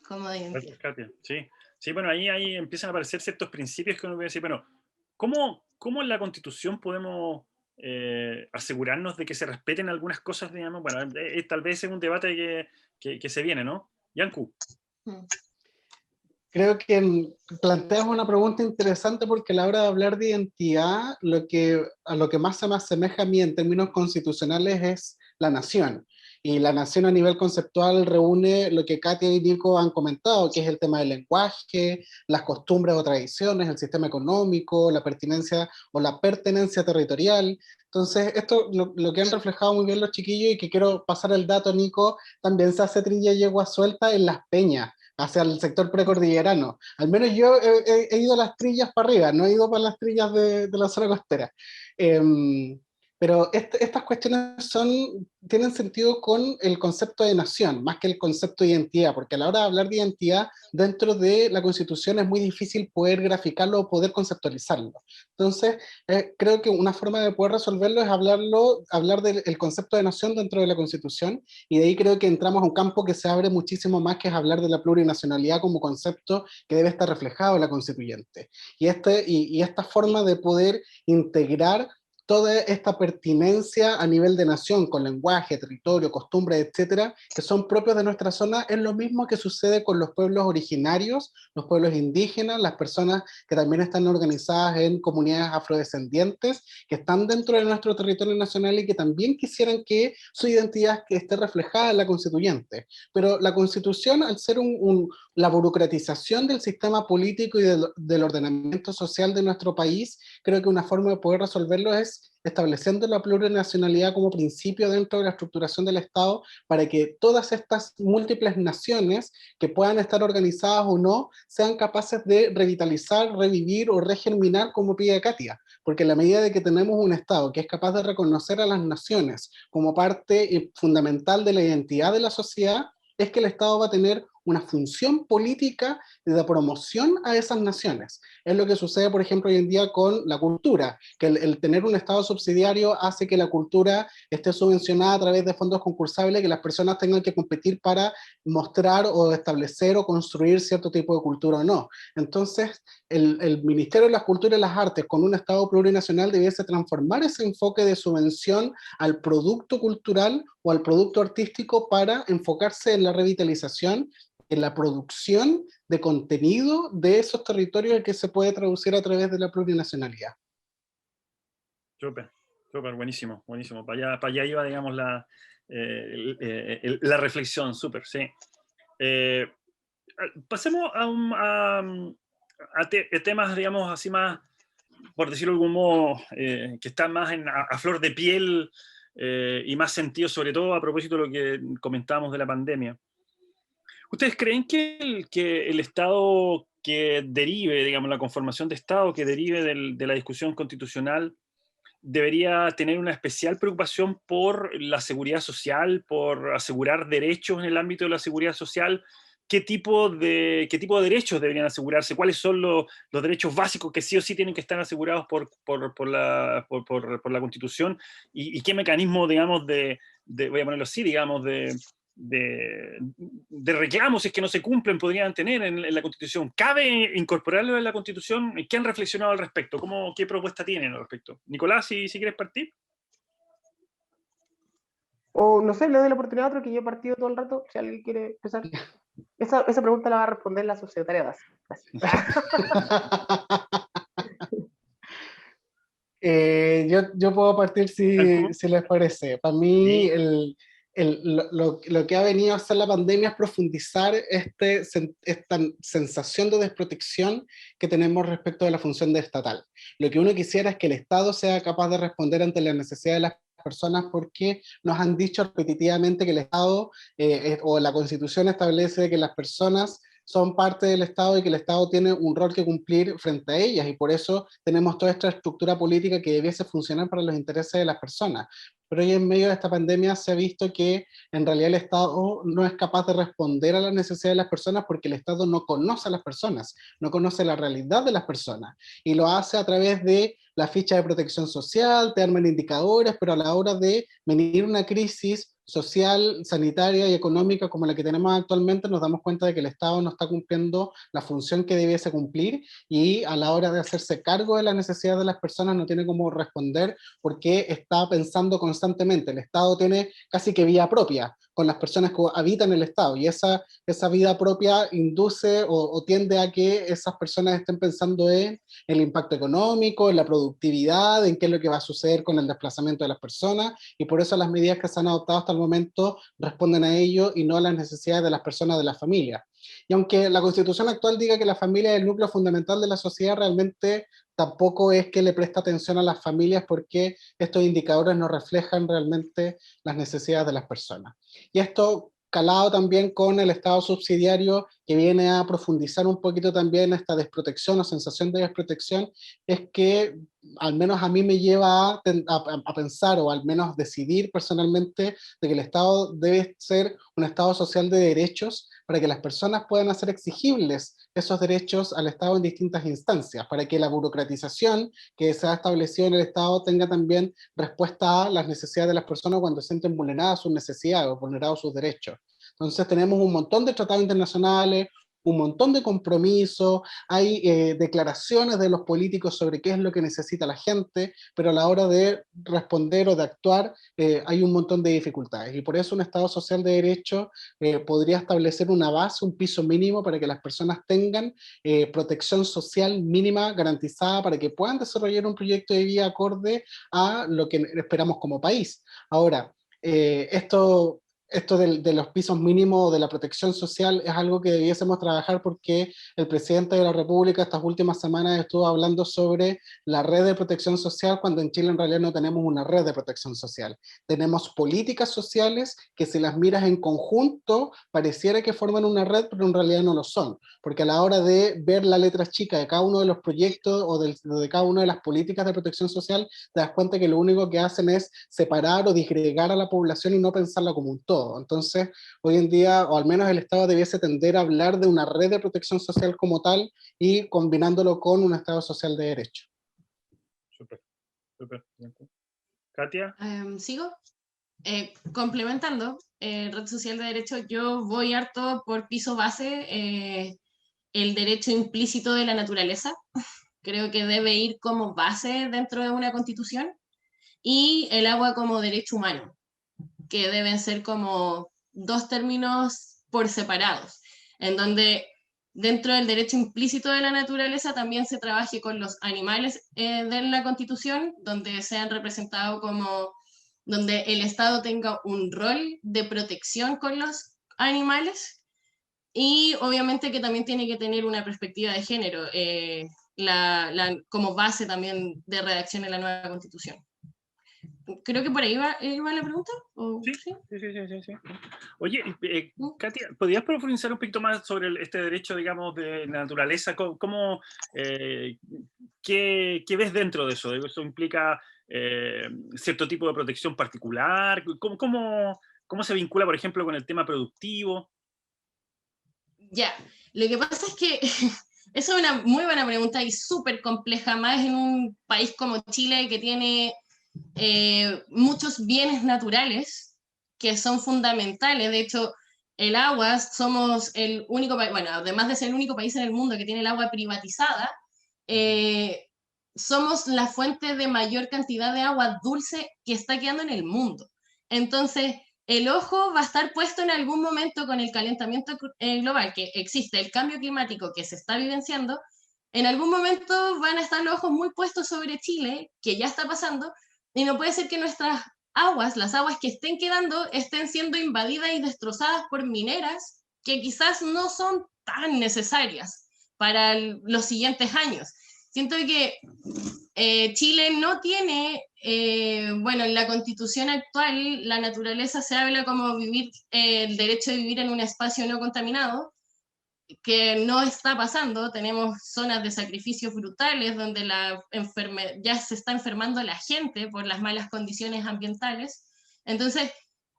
como de identidad. Sí. Sí, bueno, ahí empiezan a aparecer ciertos principios que uno puede decir, bueno, ¿cómo en la Constitución podemos asegurarnos de que se respeten algunas cosas, digamos? Bueno, tal vez es un debate que se viene, ¿no? Yanku. Creo que planteas una pregunta interesante, porque a la hora de hablar de identidad, a lo que más se me asemeja a mí en términos constitucionales es la nación. Y la nación a nivel conceptual reúne lo que Katia y Nico han comentado, que es el tema del lenguaje, las costumbres o tradiciones, el sistema económico, la pertinencia o la pertenencia territorial. Entonces, esto lo que han reflejado muy bien los chiquillos, y que quiero pasar el dato, Nico, también se hace trilla y yegua suelta en las peñas, hacia el sector precordillerano. Al menos yo he ido a las trillas para arriba, no he ido para las trillas de la zona costera. Pero estas cuestiones tienen sentido con el concepto de nación, más que el concepto de identidad, porque a la hora de hablar de identidad, dentro de la Constitución es muy difícil poder graficarlo o poder conceptualizarlo. Entonces, creo que una forma de poder resolverlo es hablar del concepto de nación dentro de la Constitución, y de ahí creo que entramos a un campo que se abre muchísimo más, que es hablar de la plurinacionalidad como concepto que debe estar reflejado en la Constituyente. Y esta forma de poder integrar toda esta pertinencia a nivel de nación, con lenguaje, territorio, costumbres, etcétera, que son propios de nuestra zona, es lo mismo que sucede con los pueblos originarios, los pueblos indígenas, las personas que también están organizadas en comunidades afrodescendientes, que están dentro de nuestro territorio nacional y que también quisieran que su identidad esté reflejada en la constituyente. Pero la Constitución, al ser la burocratización del sistema político y del ordenamiento social de nuestro país, creo que una forma de poder resolverlo es estableciendo la plurinacionalidad como principio dentro de la estructuración del Estado, para que todas estas múltiples naciones que puedan estar organizadas o no, sean capaces de revitalizar, revivir o regerminar, como pide Katia. Porque en la medida de que tenemos un Estado que es capaz de reconocer a las naciones como parte fundamental de la identidad de la sociedad, es que el Estado va a tener una función política de promoción a esas naciones. Es lo que sucede, por ejemplo, hoy en día con la cultura, que el tener un Estado subsidiario hace que la cultura esté subvencionada a través de fondos concursables, que las personas tengan que competir para mostrar o establecer o construir cierto tipo de cultura o no. Entonces, el Ministerio de las Culturas y las Artes, con un Estado plurinacional, debiese transformar ese enfoque de subvención al producto cultural o al producto artístico, para enfocarse en la revitalización, en la producción de contenido de esos territorios, que se puede traducir a través de la plurinacionalidad. Súper, súper, buenísimo, buenísimo. Para allá iba, digamos, la reflexión, súper, sí. Pasemos a temas, digamos, así más, por decirlo de algún modo, que están más a flor de piel, y más sentido, sobre todo a propósito de lo que comentábamos de la pandemia. ¿Ustedes creen que el Estado que derive, digamos, la conformación de Estado que derive de la discusión constitucional, debería tener una especial preocupación por la seguridad social, por asegurar derechos en el ámbito de la seguridad social? ¿Qué tipo de derechos deberían asegurarse? ¿Cuáles son los derechos básicos que sí o sí tienen que estar asegurados por la Constitución? ¿Y qué mecanismo, digamos, voy a ponerlo así, digamos, de reclamos, si es que no se cumplen, podrían tener en la Constitución? ¿Cabe incorporarlo en la Constitución? ¿Qué han reflexionado al respecto? ¿Qué propuesta tienen al respecto? Nicolás, si quieres partir. O no sé, le doy la oportunidad a otro, que yo he partido todo el rato, si alguien quiere empezar. Esa pregunta la va a responder la subsecretaria Daza. Yo puedo partir si les parece. Para mí, Sí. lo que ha venido a hacer la pandemia es profundizar esta sensación de desprotección que tenemos respecto de la función de estatal. Lo que uno quisiera es que el Estado sea capaz de responder ante la necesidad de las personas, porque nos han dicho repetitivamente que el Estado o la Constitución establece que las personas son parte del Estado y que el Estado tiene un rol que cumplir frente a ellas, y por eso tenemos toda esta estructura política que debiese funcionar para los intereses de las personas. Pero hoy, en medio de esta pandemia, se ha visto que en realidad el Estado no es capaz de responder a las necesidades de las personas, porque el Estado no conoce a las personas, no conoce la realidad de las personas, y lo hace a través de la ficha de protección social, te arman indicadores, pero a la hora de venir una crisis social, sanitaria y económica como la que tenemos actualmente, nos damos cuenta de que el Estado no está cumpliendo la función que debiese cumplir, y a la hora de hacerse cargo de las necesidades de las personas no tiene cómo responder, porque está pensando constantemente. El Estado tiene casi que vida propia con las personas que habitan el Estado, y esa vida propia induce o tiende a que esas personas estén pensando en el impacto económico, en la productividad, en qué es lo que va a suceder con el desplazamiento de las personas, y por eso las medidas que se han adoptado hasta el momento responden a ello y no a las necesidades de las personas, de la familia. Y aunque la Constitución actual diga que la familia es el núcleo fundamental de la sociedad, realmente tampoco es que le presta atención a las familias, porque estos indicadores no reflejan realmente las necesidades de las personas. Y esto calado también con el Estado subsidiario, que viene a profundizar un poquito también esta desprotección o sensación de desprotección, es que al menos a mí me lleva a pensar, o al menos decidir personalmente, de que el Estado debe ser un Estado social de derechos para que las personas puedan hacer exigibles esos derechos al Estado en distintas instancias, para que la burocratización que se ha establecido en el Estado tenga también respuesta a las necesidades de las personas cuando se sienten vulneradas sus necesidades o vulnerados sus derechos. Entonces tenemos un montón de tratados internacionales, un montón de compromisos, hay declaraciones de los políticos sobre qué es lo que necesita la gente, pero a la hora de responder o de actuar hay un montón de dificultades. Y por eso un Estado social de derecho podría establecer una base, un piso mínimo para que las personas tengan protección social mínima garantizada para que puedan desarrollar un proyecto de vida acorde a lo que esperamos como país. Ahora, esto de los pisos mínimos de la protección social es algo que debiésemos trabajar, porque el presidente de la República estas últimas semanas estuvo hablando sobre la red de protección social, cuando en Chile en realidad no tenemos una red de protección social. Tenemos políticas sociales que, si las miras en conjunto, pareciera que forman una red, pero en realidad no lo son, porque a la hora de ver la letra chica de cada uno de los proyectos o de cada una de las políticas de protección social, te das cuenta que lo único que hacen es separar o disgregar a la población y no pensarla como un todo. Entonces, hoy en día, o al menos el Estado debiese tender a hablar de una red de protección social como tal y combinándolo con un Estado social de derecho. Súper, súper. Katia. ¿Sigo? Complementando, red social de derecho, yo voy harto por piso base, el derecho implícito de la naturaleza. Creo que debe ir como base dentro de una constitución, y el agua como derecho humano, que deben ser como dos términos por separados, en donde dentro del derecho implícito de la naturaleza también se trabaje con los animales de la Constitución, donde sean representados como, donde el Estado tenga un rol de protección con los animales, y obviamente que también tiene que tener una perspectiva de género, como base también de redacción en la nueva Constitución. Creo que por ahí va la pregunta. Sí, sí, sí, sí, sí. Oye, Katia, ¿podrías profundizar un poquito más sobre este derecho, digamos, de la naturaleza? ¿Qué ves dentro de eso? ¿Eso implica cierto tipo de protección particular? ¿Cómo se vincula, por ejemplo, con el tema productivo? Ya, lo que pasa es que esa es una muy buena pregunta y súper compleja, más en un país como Chile, que tiene muchos bienes naturales que son fundamentales. De hecho, el agua, somos el único país, bueno, además de ser el único país en el mundo que tiene el agua privatizada, somos la fuente de mayor cantidad de agua dulce que está quedando en el mundo. Entonces, el ojo va a estar puesto en algún momento con el calentamiento global que existe, el cambio climático que se está vivenciando. En algún momento van a estar los ojos muy puestos sobre Chile, que ya está pasando, y no puede ser que nuestras aguas, las aguas que estén quedando, estén siendo invadidas y destrozadas por mineras que quizás no son tan necesarias para los siguientes años. Siento que Chile no tiene, bueno, en la constitución actual, la naturaleza se habla como vivir, el derecho de vivir en un espacio no contaminado, que no está pasando. Tenemos zonas de sacrificios brutales donde ya se está enfermando la gente por las malas condiciones ambientales. Entonces,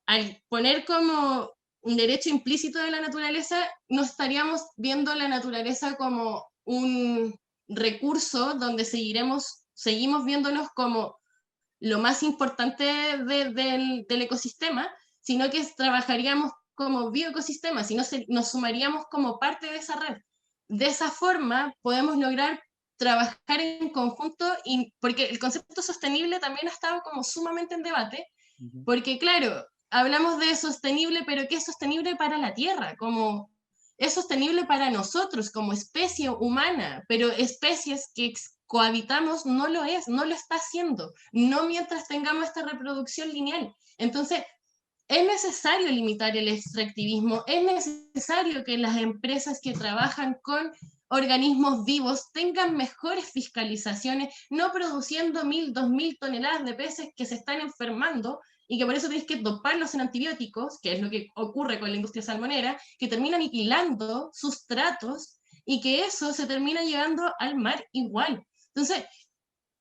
al poner como un derecho implícito de la naturaleza, no estaríamos viendo la naturaleza como un recurso donde seguimos viéndonos como lo más importante del ecosistema, sino que trabajaríamos como bioecosistemas, y nos sumaríamos como parte de esa red. De esa forma podemos lograr trabajar en conjunto, porque el concepto sostenible también ha estado como sumamente en debate, porque claro, hablamos de sostenible, pero ¿qué es sostenible para la Tierra? Como es sostenible para nosotros como especie humana, pero especies que cohabitamos no lo es, no lo está haciendo, no mientras tengamos esta reproducción lineal. Entonces, es necesario limitar el extractivismo, es necesario que las empresas que trabajan con organismos vivos tengan mejores fiscalizaciones, no produciendo 1.000, 2.000 toneladas de peces que se están enfermando y que por eso tienes que doparlos en antibióticos, que es lo que ocurre con la industria salmonera, que termina aniquilando sustratos y que eso se termina llegando al mar igual. Entonces,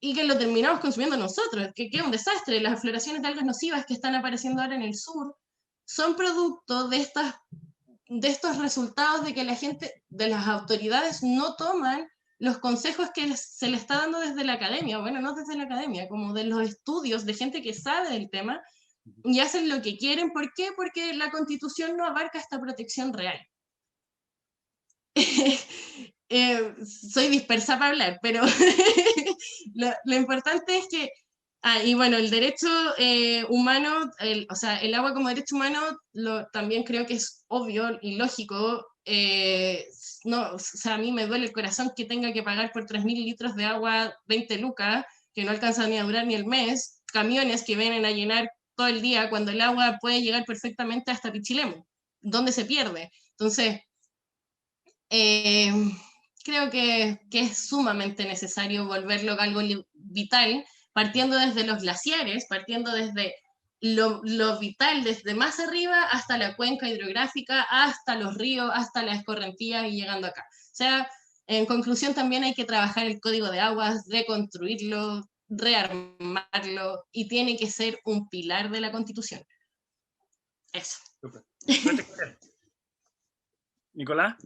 y que lo terminamos consumiendo nosotros, que es un desastre. Las floraciones de algas nocivas que están apareciendo ahora en el sur son producto de estos resultados de que la gente, de las autoridades, no toman los consejos que se le está dando desde la academia, bueno, no desde la academia, como de los estudios de gente que sabe del tema, y hacen lo que quieren. ¿Por qué? Porque la Constitución no abarca esta protección real. Soy dispersa para hablar, pero lo importante es que, y bueno, el derecho humano, o sea, el agua como derecho humano, también creo que es obvio y lógico. No, o sea, a mí me duele el corazón que tenga que pagar por 3.000 litros de agua 20 lucas, que no alcanzan ni a durar ni el mes, camiones que vienen a llenar todo el día, cuando el agua puede llegar perfectamente hasta Pichilemu, donde se pierde. Entonces, creo que es sumamente necesario volverlo algo vital, partiendo desde los glaciares, partiendo desde lo vital, desde más arriba hasta la cuenca hidrográfica, hasta los ríos, hasta las escorrentías y llegando acá. O sea, en conclusión, también hay que trabajar el código de aguas, reconstruirlo, rearmarlo, y tiene que ser un pilar de la Constitución. Eso. Nicolás.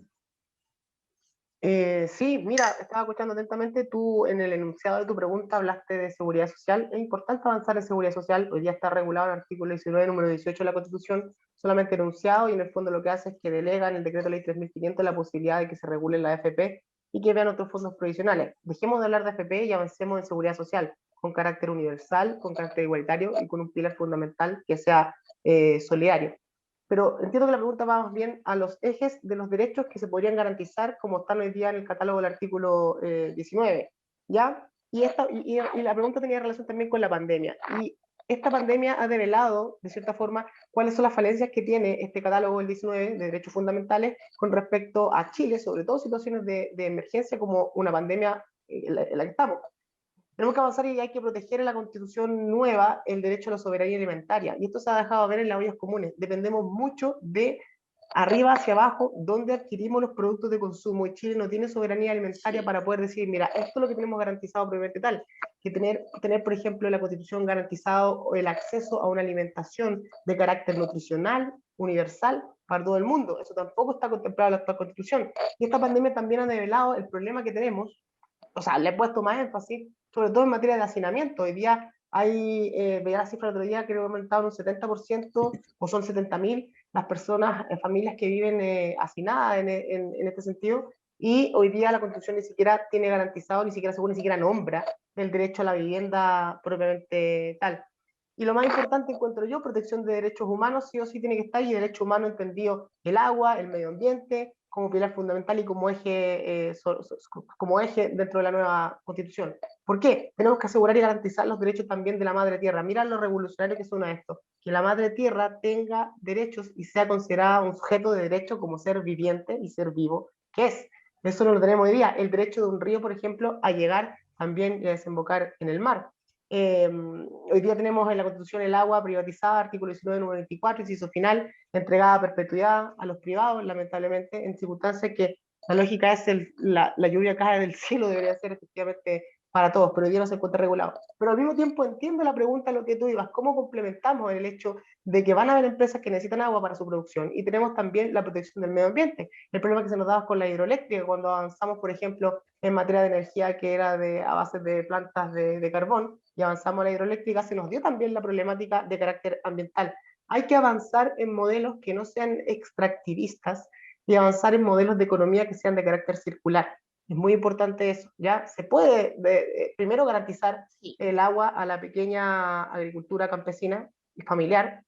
Sí, mira, estaba escuchando atentamente. Tú en el enunciado de tu pregunta hablaste de seguridad social. Es importante avanzar en seguridad social. Hoy día está regulado en el artículo 19, número 18 de la Constitución, solamente enunciado, y en el fondo lo que hace es que delega en el decreto ley 3.500 la posibilidad de que se regule la AFP y que vean otros fondos provisionales. Dejemos de hablar de AFP y avancemos en seguridad social, con carácter universal, con carácter igualitario y con un pilar fundamental que sea solidario. Pero entiendo que la pregunta va más bien a los ejes de los derechos que se podrían garantizar como están hoy día en el catálogo del artículo 19, ¿ya? Y la pregunta tenía relación también con la pandemia. Y esta pandemia ha develado, de cierta forma, cuáles son las falencias que tiene este catálogo del 19 de derechos fundamentales con respecto a Chile, sobre todo situaciones de emergencia como una pandemia en la que estamos. Tenemos que avanzar y hay que proteger en la Constitución nueva el derecho a la soberanía alimentaria. Y esto se ha dejado ver en las ollas comunes. Dependemos mucho de arriba hacia abajo, donde adquirimos los productos de consumo. Y Chile no tiene soberanía alimentaria para poder decir, mira, esto es lo que tenemos garantizado previamente tal. Que tener, por ejemplo, en la Constitución garantizado el acceso a una alimentación de carácter nutricional, universal, para todo el mundo. Eso tampoco está contemplado en la actual Constitución. Y esta pandemia también ha develado el problema que tenemos. O sea, le he puesto más énfasis, sobre todo en materia de hacinamiento. Hoy día veía la cifra el otro día, creo que ha aumentado un 70%, o son 70.000 las personas, familias que viven hacinadas en este sentido, y hoy día la Constitución ni siquiera tiene garantizado, ni siquiera según, ni siquiera nombra el derecho a la vivienda propiamente tal. Y lo más importante encuentro yo, protección de derechos humanos, sí o sí tiene que estar, y derecho humano entendido el agua, el medio ambiente, como pilar fundamental y como eje dentro de la nueva Constitución. ¿Por qué? Tenemos que asegurar y garantizar los derechos también de la madre tierra. Mira lo revolucionario que suena esto, que la madre tierra tenga derechos y sea considerada un sujeto de derecho como ser viviente y ser vivo, que es. Eso no lo tenemos hoy día. El derecho de un río, por ejemplo, a llegar también y a desembocar en el mar. Hoy día tenemos en la Constitución el agua privatizada, artículo 19, número 24, inciso final, entregada a perpetuidad a los privados, lamentablemente, en circunstancias que la lógica es la lluvia cae del cielo, debería ser efectivamente para todos, pero hoy día no se encuentra regulado. Pero al mismo tiempo entiendo la pregunta a lo que tú ibas, ¿cómo complementamos el hecho de que van a haber empresas que necesitan agua para su producción? Y tenemos también la protección del medio ambiente. El problema que se nos daba con la hidroeléctrica, cuando avanzamos, por ejemplo, en materia de energía que era a base de plantas de carbón, y avanzamos a la hidroeléctrica, se nos dio también la problemática de carácter ambiental. Hay que avanzar en modelos que no sean extractivistas y avanzar en modelos de economía que sean de carácter circular. Es muy importante eso, ¿ya? Se puede primero garantizar el agua a la pequeña agricultura campesina y familiar,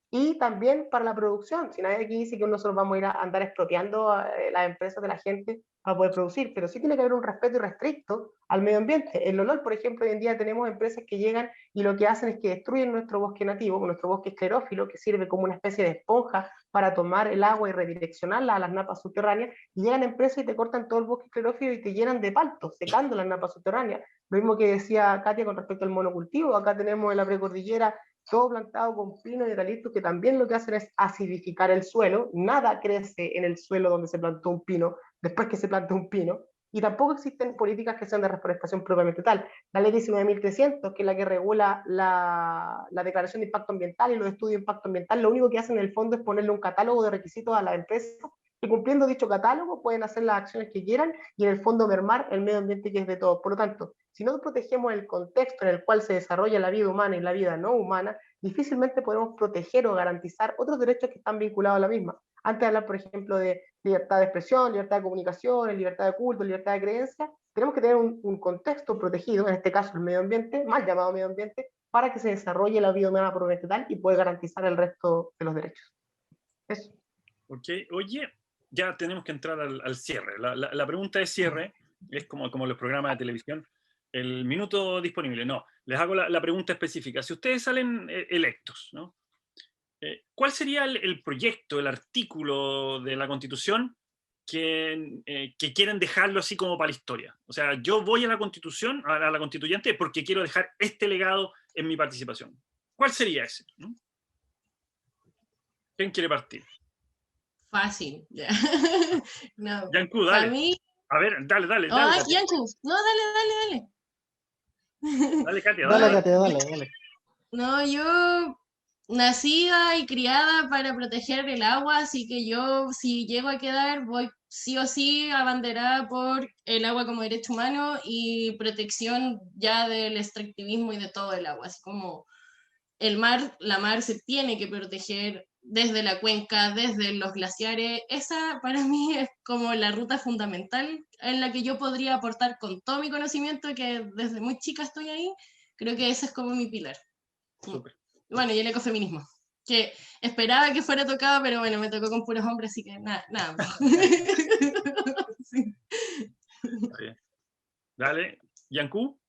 y también para la producción. Si nadie aquí dice que nosotros vamos a ir a andar expropiando a las empresas de la gente para poder producir, pero sí tiene que haber un respeto irrestricto al medio ambiente. En Lolol, por ejemplo, hoy en día tenemos empresas que llegan y lo que hacen es que destruyen nuestro bosque nativo, nuestro bosque esclerófilo, que sirve como una especie de esponja para tomar el agua y redireccionarla a las napas subterráneas, y llegan empresas y te cortan todo el bosque esclerófilo y te llenan de paltos, secando las napas subterráneas. Lo mismo que decía Katia con respecto al monocultivo. Acá tenemos en la precordillera todo plantado con pino y eucalipto, que también lo que hacen es acidificar el suelo. Nada crece en el suelo donde se plantó un pino, después que se plantó un pino, y tampoco existen políticas que sean de reforestación propiamente tal. La ley 19.300, que es la que regula la declaración de impacto ambiental y los estudios de impacto ambiental, lo único que hacen en el fondo es ponerle un catálogo de requisitos a la empresa, y cumpliendo dicho catálogo pueden hacer las acciones que quieran y en el fondo mermar el medio ambiente que es de todos. Por lo tanto, si no protegemos el contexto en el cual se desarrolla la vida humana y la vida no humana, difícilmente podemos proteger o garantizar otros derechos que están vinculados a la misma. Antes de hablar, por ejemplo, de libertad de expresión, libertad de comunicación, libertad de culto, libertad de creencia, tenemos que tener un contexto protegido, en este caso el medio ambiente, mal llamado medio ambiente, para que se desarrolle la vida humana propiamente tal y pueda garantizar el resto de los derechos. Eso. Ok, oye, ya tenemos que entrar al cierre. La pregunta de cierre es como los programas de televisión, el minuto disponible. No, les hago la pregunta específica. Si ustedes salen electos, ¿no? ¿Cuál sería el proyecto, el artículo de la Constitución que quieren dejarlo así como para la historia? O sea, yo voy a la Constitución, a la Constituyente, porque quiero dejar este legado en mi participación. ¿Cuál sería ese? ¿No? ¿Quién quiere partir? Fácil, ya. No, Yanku, para dale. mí... A ver, dale. Ay, Katia. Yanku, no, dale. Dale, Katia, Dale, dale. Katia, dale. No, yo nacida y criada para proteger el agua, así que yo, si llego a quedar, voy sí o sí abanderada por el agua como derecho humano y protección ya del extractivismo y de todo el agua, así como el mar, la mar se tiene que proteger desde la cuenca, desde los glaciares. Esa para mí es como la ruta fundamental en la que yo podría aportar con todo mi conocimiento, que desde muy chica estoy ahí. Creo que ese es como mi pilar. Súper. Bueno, y el ecofeminismo, que esperaba que fuera tocado, pero bueno, me tocó con puros hombres, así que nada. Sí. Está bien. Dale, Yanku,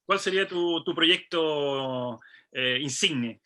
¿cuál sería tu proyecto insigne?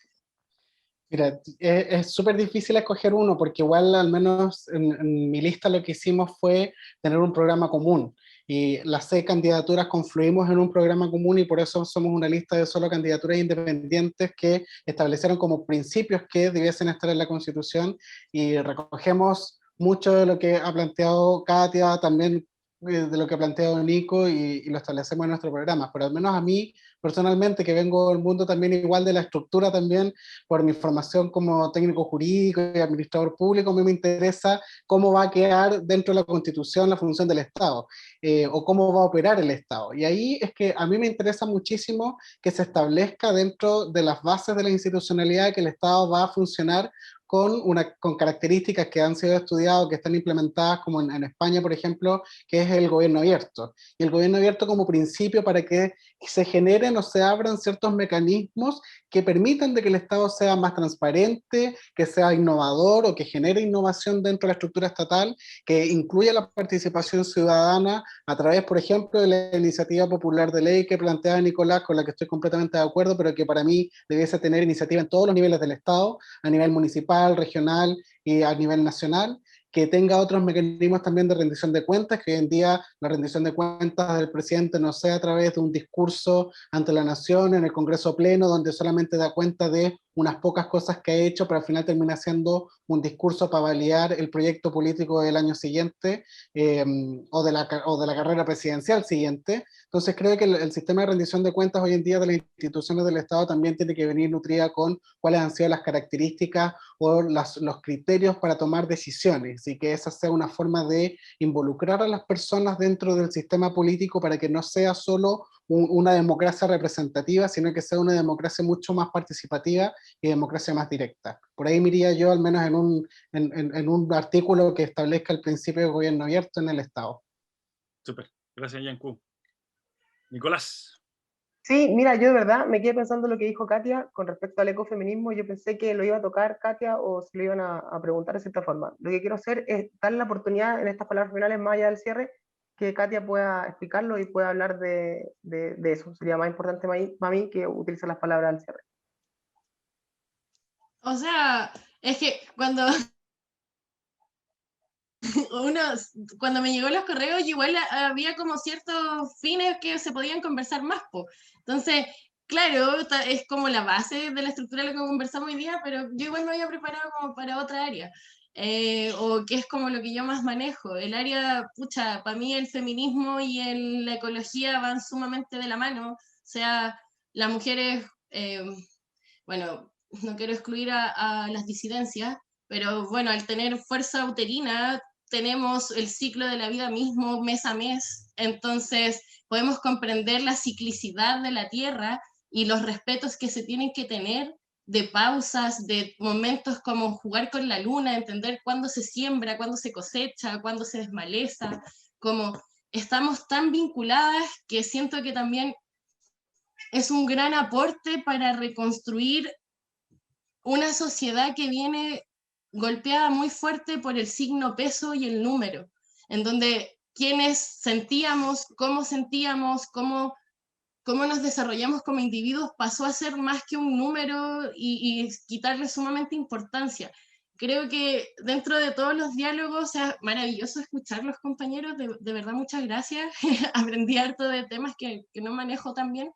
Mira, es súper difícil escoger uno, porque igual al menos en mi lista lo que hicimos fue tener un programa común. Y las 6 candidaturas confluimos en un programa común y por eso somos una lista de solo candidaturas independientes que establecieron como principios que debiesen estar en la Constitución y recogemos mucho de lo que ha planteado Katia, también de lo que ha planteado Nico y lo establecemos en nuestro programa. Pero al menos a mí, personalmente, que vengo del mundo también igual de la estructura también, por mi formación como técnico jurídico y administrador público, a mí me interesa cómo va a quedar dentro de la Constitución la función del Estado, o cómo va a operar el Estado. Y ahí es que a mí me interesa muchísimo que se establezca dentro de las bases de la institucionalidad que el Estado va a funcionar con características que han sido estudiadas, que están implementadas como en España, por ejemplo, que es el gobierno abierto. Y el gobierno abierto como principio para que se generen o se abran ciertos mecanismos que permitan de que el Estado sea más transparente, que sea innovador o que genere innovación dentro de la estructura estatal, que incluya la participación ciudadana a través, por ejemplo, de la iniciativa popular de ley que plantea Nicolás, con la que estoy completamente de acuerdo, pero que para mí debiese tener iniciativa en todos los niveles del Estado, a nivel municipal, regional y a nivel nacional, que tenga otros mecanismos también de rendición de cuentas, que hoy en día la rendición de cuentas del presidente no sea a través de un discurso ante la nación en el Congreso Pleno, donde solamente da cuenta de unas pocas cosas que ha hecho, pero al final termina siendo un discurso para validar el proyecto político del año siguiente, o de la carrera presidencial siguiente. Entonces creo que el sistema de rendición de cuentas hoy en día de las instituciones del Estado también tiene que venir nutrida con cuáles han sido las características o los criterios para tomar decisiones, y que esa sea una forma de involucrar a las personas dentro del sistema político para que no sea solo una democracia representativa, sino que sea una democracia mucho más participativa y democracia más directa. Por ahí me iría yo, al menos en un artículo que establezca el principio de gobierno abierto en el Estado. Súper, gracias, Yanku. Nicolás. Sí, mira, yo de verdad me quedé pensando lo que dijo Katia con respecto al ecofeminismo. Yo pensé que lo iba a tocar Katia o se lo iban a preguntar de cierta forma. Lo que quiero hacer es darle la oportunidad en estas palabras finales, más allá del cierre, que Katia pueda explicarlo y pueda hablar de eso. Sería más importante para mí que utilizar las palabras al cierre. O sea, es que cuando cuando me llegó los correos, igual había como ciertos fines que se podían conversar más, po. Entonces, claro, es como la base de la estructura de lo que conversamos hoy día, pero yo igual me había preparado como para otra área, o que es como lo que yo más manejo. El área, pucha, para mí el feminismo y la ecología van sumamente de la mano, o sea, las mujeres, bueno, no quiero excluir a las disidencias, pero bueno, al tener fuerza uterina, tenemos el ciclo de la vida mismo mes a mes, entonces podemos comprender la ciclicidad de la Tierra y los respetos que se tienen que tener de pausas, de momentos como jugar con la luna, entender cuándo se siembra, cuándo se cosecha, cuándo se desmaleza, como estamos tan vinculadas que siento que también es un gran aporte para reconstruir una sociedad que viene golpeada muy fuerte por el signo peso y el número, en donde quienes sentíamos, cómo nos desarrollamos como individuos pasó a ser más que un número y quitarle sumamente importancia. Creo que dentro de todos los diálogos, o sea, maravilloso escuchar los compañeros, de verdad muchas gracias, aprendí harto de temas que no manejo tan bien,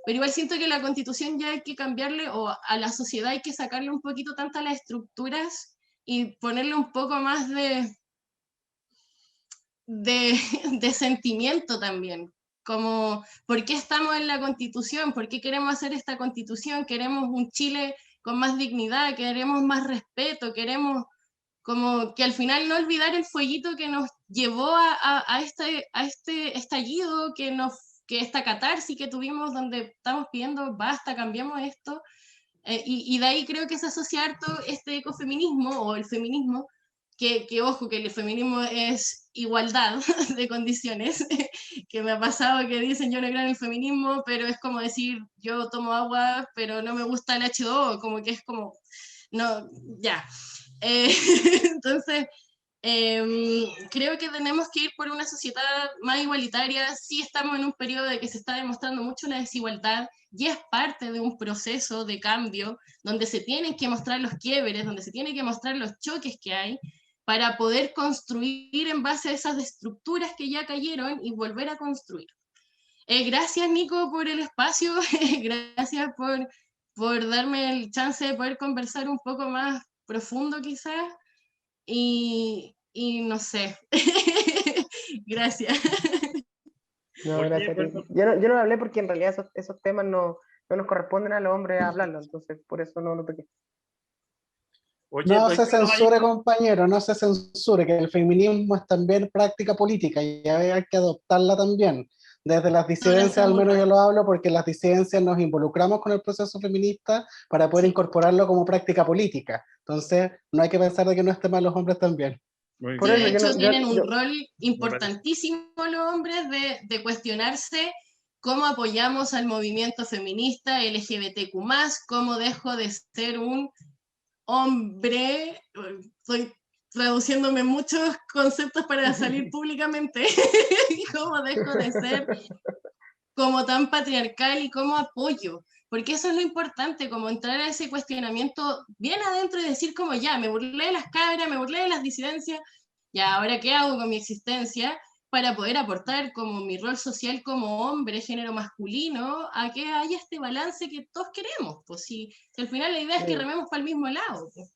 pero igual siento que la Constitución ya hay que cambiarle, o a la sociedad hay que sacarle un poquito tanto a las estructuras y ponerle un poco más de, de sentimiento también, como por qué estamos en la Constitución, por qué queremos hacer esta Constitución, queremos un Chile con más dignidad, queremos más respeto, queremos como que al final no olvidar el fueguito que nos llevó a este estallido, que esta catarsis que tuvimos donde estamos pidiendo basta, cambiamos esto, y de ahí creo que se asocia harto este ecofeminismo o el feminismo, que ojo, que el feminismo es igualdad de condiciones, que me ha pasado que dicen yo no creo en el feminismo, pero es como decir yo tomo agua, pero no me gusta el H2O, como que es como, no, ya. Eh, entonces, creo que tenemos que ir por una sociedad más igualitaria. Sí estamos en un periodo de que se está demostrando mucho la desigualdad y es parte de un proceso de cambio donde se tienen que mostrar los quiebres, donde se tienen que mostrar los choques que hay para poder construir en base a esas estructuras que ya cayeron y volver a construir. Gracias, Nico, por el espacio, gracias por darme el chance de poder conversar un poco más profundo quizás. Y no sé. Gracias. No, Oye, gracias a ti. bueno, Yo no lo hablé porque en realidad esos temas no nos corresponden a los hombres hablarlo, entonces por eso no lo toqué. oye, No pues se estamos ahí censure, compañero, no se censure, que el feminismo es también práctica política y hay que adoptarla también. Desde las No la disidencias, al menos yo censura. lo hablo, porque las disidencias nos involucramos con el proceso feminista para poder Sí. incorporarlo como práctica política. Entonces, no hay que pensar de que no estén mal los hombres también. muy Por Sí, bien, eso de yo hecho no, tienen un yo, rol me parece. importantísimo los hombres de cuestionarse cómo apoyamos al movimiento feminista LGBTQ+, cómo dejo de ser un hombre, estoy traduciéndome muchos conceptos para salir públicamente, y cómo dejo de ser como tan patriarcal y como apoyo, porque eso es lo importante, como entrar a ese cuestionamiento bien adentro y decir como ya, me burlé de las cabras, me burlé de las disidencias, ya, ahora qué hago con mi existencia para poder aportar como mi rol social como hombre, género masculino, a que haya este balance que todos queremos, pues si al final la idea es que sí. rememos para el mismo lado. Pues.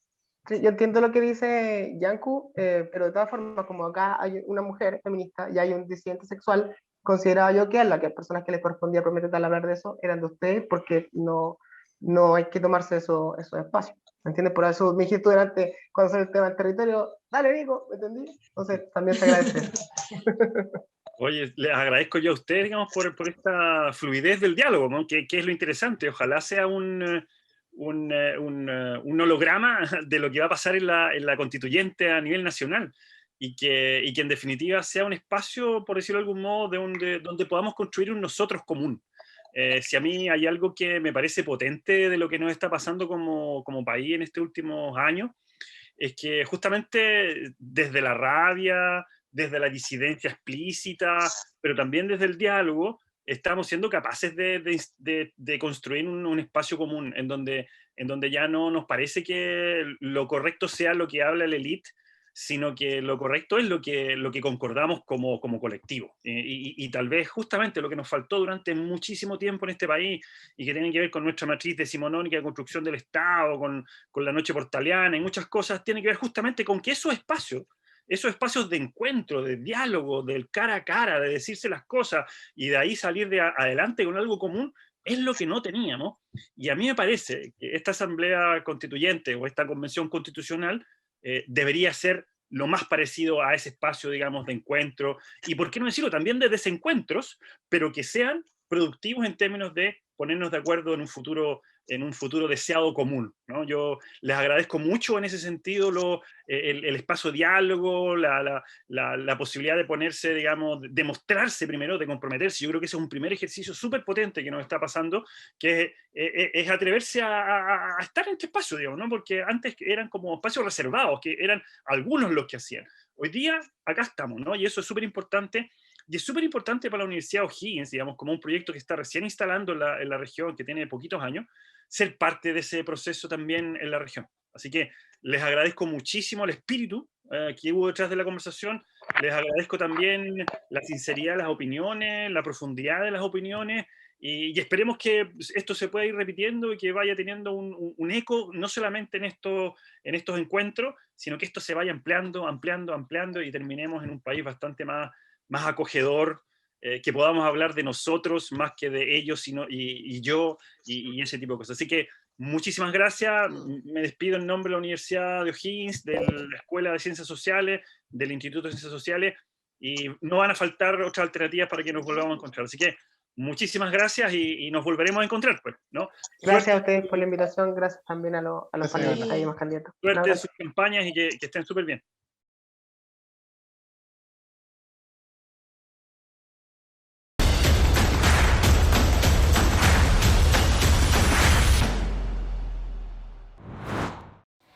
Sí, yo entiendo lo que dice Yanku, pero de todas formas, como acá hay una mujer feminista y hay un disidente sexual, consideraba yo que a las personas que les correspondía prometer hablar de eso eran de ustedes, porque no hay que tomarse esos espacios. ¿Me entiendes? Por eso me dijiste durante, cuando sale el tema del territorio, dale, Nico, ¿me entendí? Entonces también se agradece. Oye, les agradezco yo a ustedes, digamos, por esta fluidez del diálogo, ¿no? Que es lo interesante. Ojalá sea un holograma de lo que va a pasar en la constituyente a nivel nacional y que en definitiva sea un espacio, por decirlo de algún modo, donde podamos construir un nosotros común. Si a mí hay algo que me parece potente de lo que nos está pasando como país en estos últimos años, es que justamente desde la rabia, desde la disidencia explícita, pero también desde el diálogo, estamos siendo capaces de construir un espacio común en donde ya no nos parece que lo correcto sea lo que habla la élite, sino que lo correcto es lo que concordamos como colectivo. Y tal vez justamente lo que nos faltó durante muchísimo tiempo en este país, y que tiene que ver con nuestra matriz decimonónica de construcción del Estado, con la noche portaliana y muchas cosas, tiene que ver justamente con que esos espacios de encuentro, de diálogo, del cara a cara, de decirse las cosas, y de ahí salir adelante con algo común, es lo que no teníamos. Y a mí me parece que esta asamblea constituyente o esta convención constitucional debería ser lo más parecido a ese espacio, digamos, de encuentro, y por qué no decirlo, también de desencuentros, pero que sean productivos en términos de ponernos de acuerdo en un futuro deseado común, ¿no? Yo les agradezco mucho en ese sentido el espacio de diálogo, la posibilidad de ponerse, digamos, de mostrarse primero, de comprometerse. Yo creo que ese es un primer ejercicio súper potente que nos está pasando, que es atreverse a estar en este espacio, digamos, ¿no? Porque antes eran como espacios reservados, que eran algunos los que hacían. Hoy día acá estamos, ¿no? Y eso es súper importante. Y es súper importante para la Universidad O'Higgins, digamos, como un proyecto que está recién instalando en la región, que tiene poquitos años, ser parte de ese proceso también en la región. Así que les agradezco muchísimo el espíritu que hubo detrás de la conversación. Les agradezco también la sinceridad de las opiniones, la profundidad de las opiniones, y esperemos que esto se pueda ir repitiendo y que vaya teniendo un eco, no solamente en estos encuentros, sino que esto se vaya ampliando, ampliando, ampliando, y terminemos en un país bastante más acogedor, que podamos hablar de nosotros más que de ellos y yo y ese tipo de cosas. Así que muchísimas gracias. Me despido en nombre de la Universidad de O'Higgins, de la Escuela de Ciencias Sociales, del Instituto de Ciencias Sociales, y no van a faltar otras alternativas para que nos volvamos a encontrar. Así que muchísimas gracias y nos volveremos a encontrar, pues, ¿no? Gracias a ustedes por la invitación, gracias también a los Gracias. panelistas y demás candidatos. Suerte en sus campañas y que estén súper bien.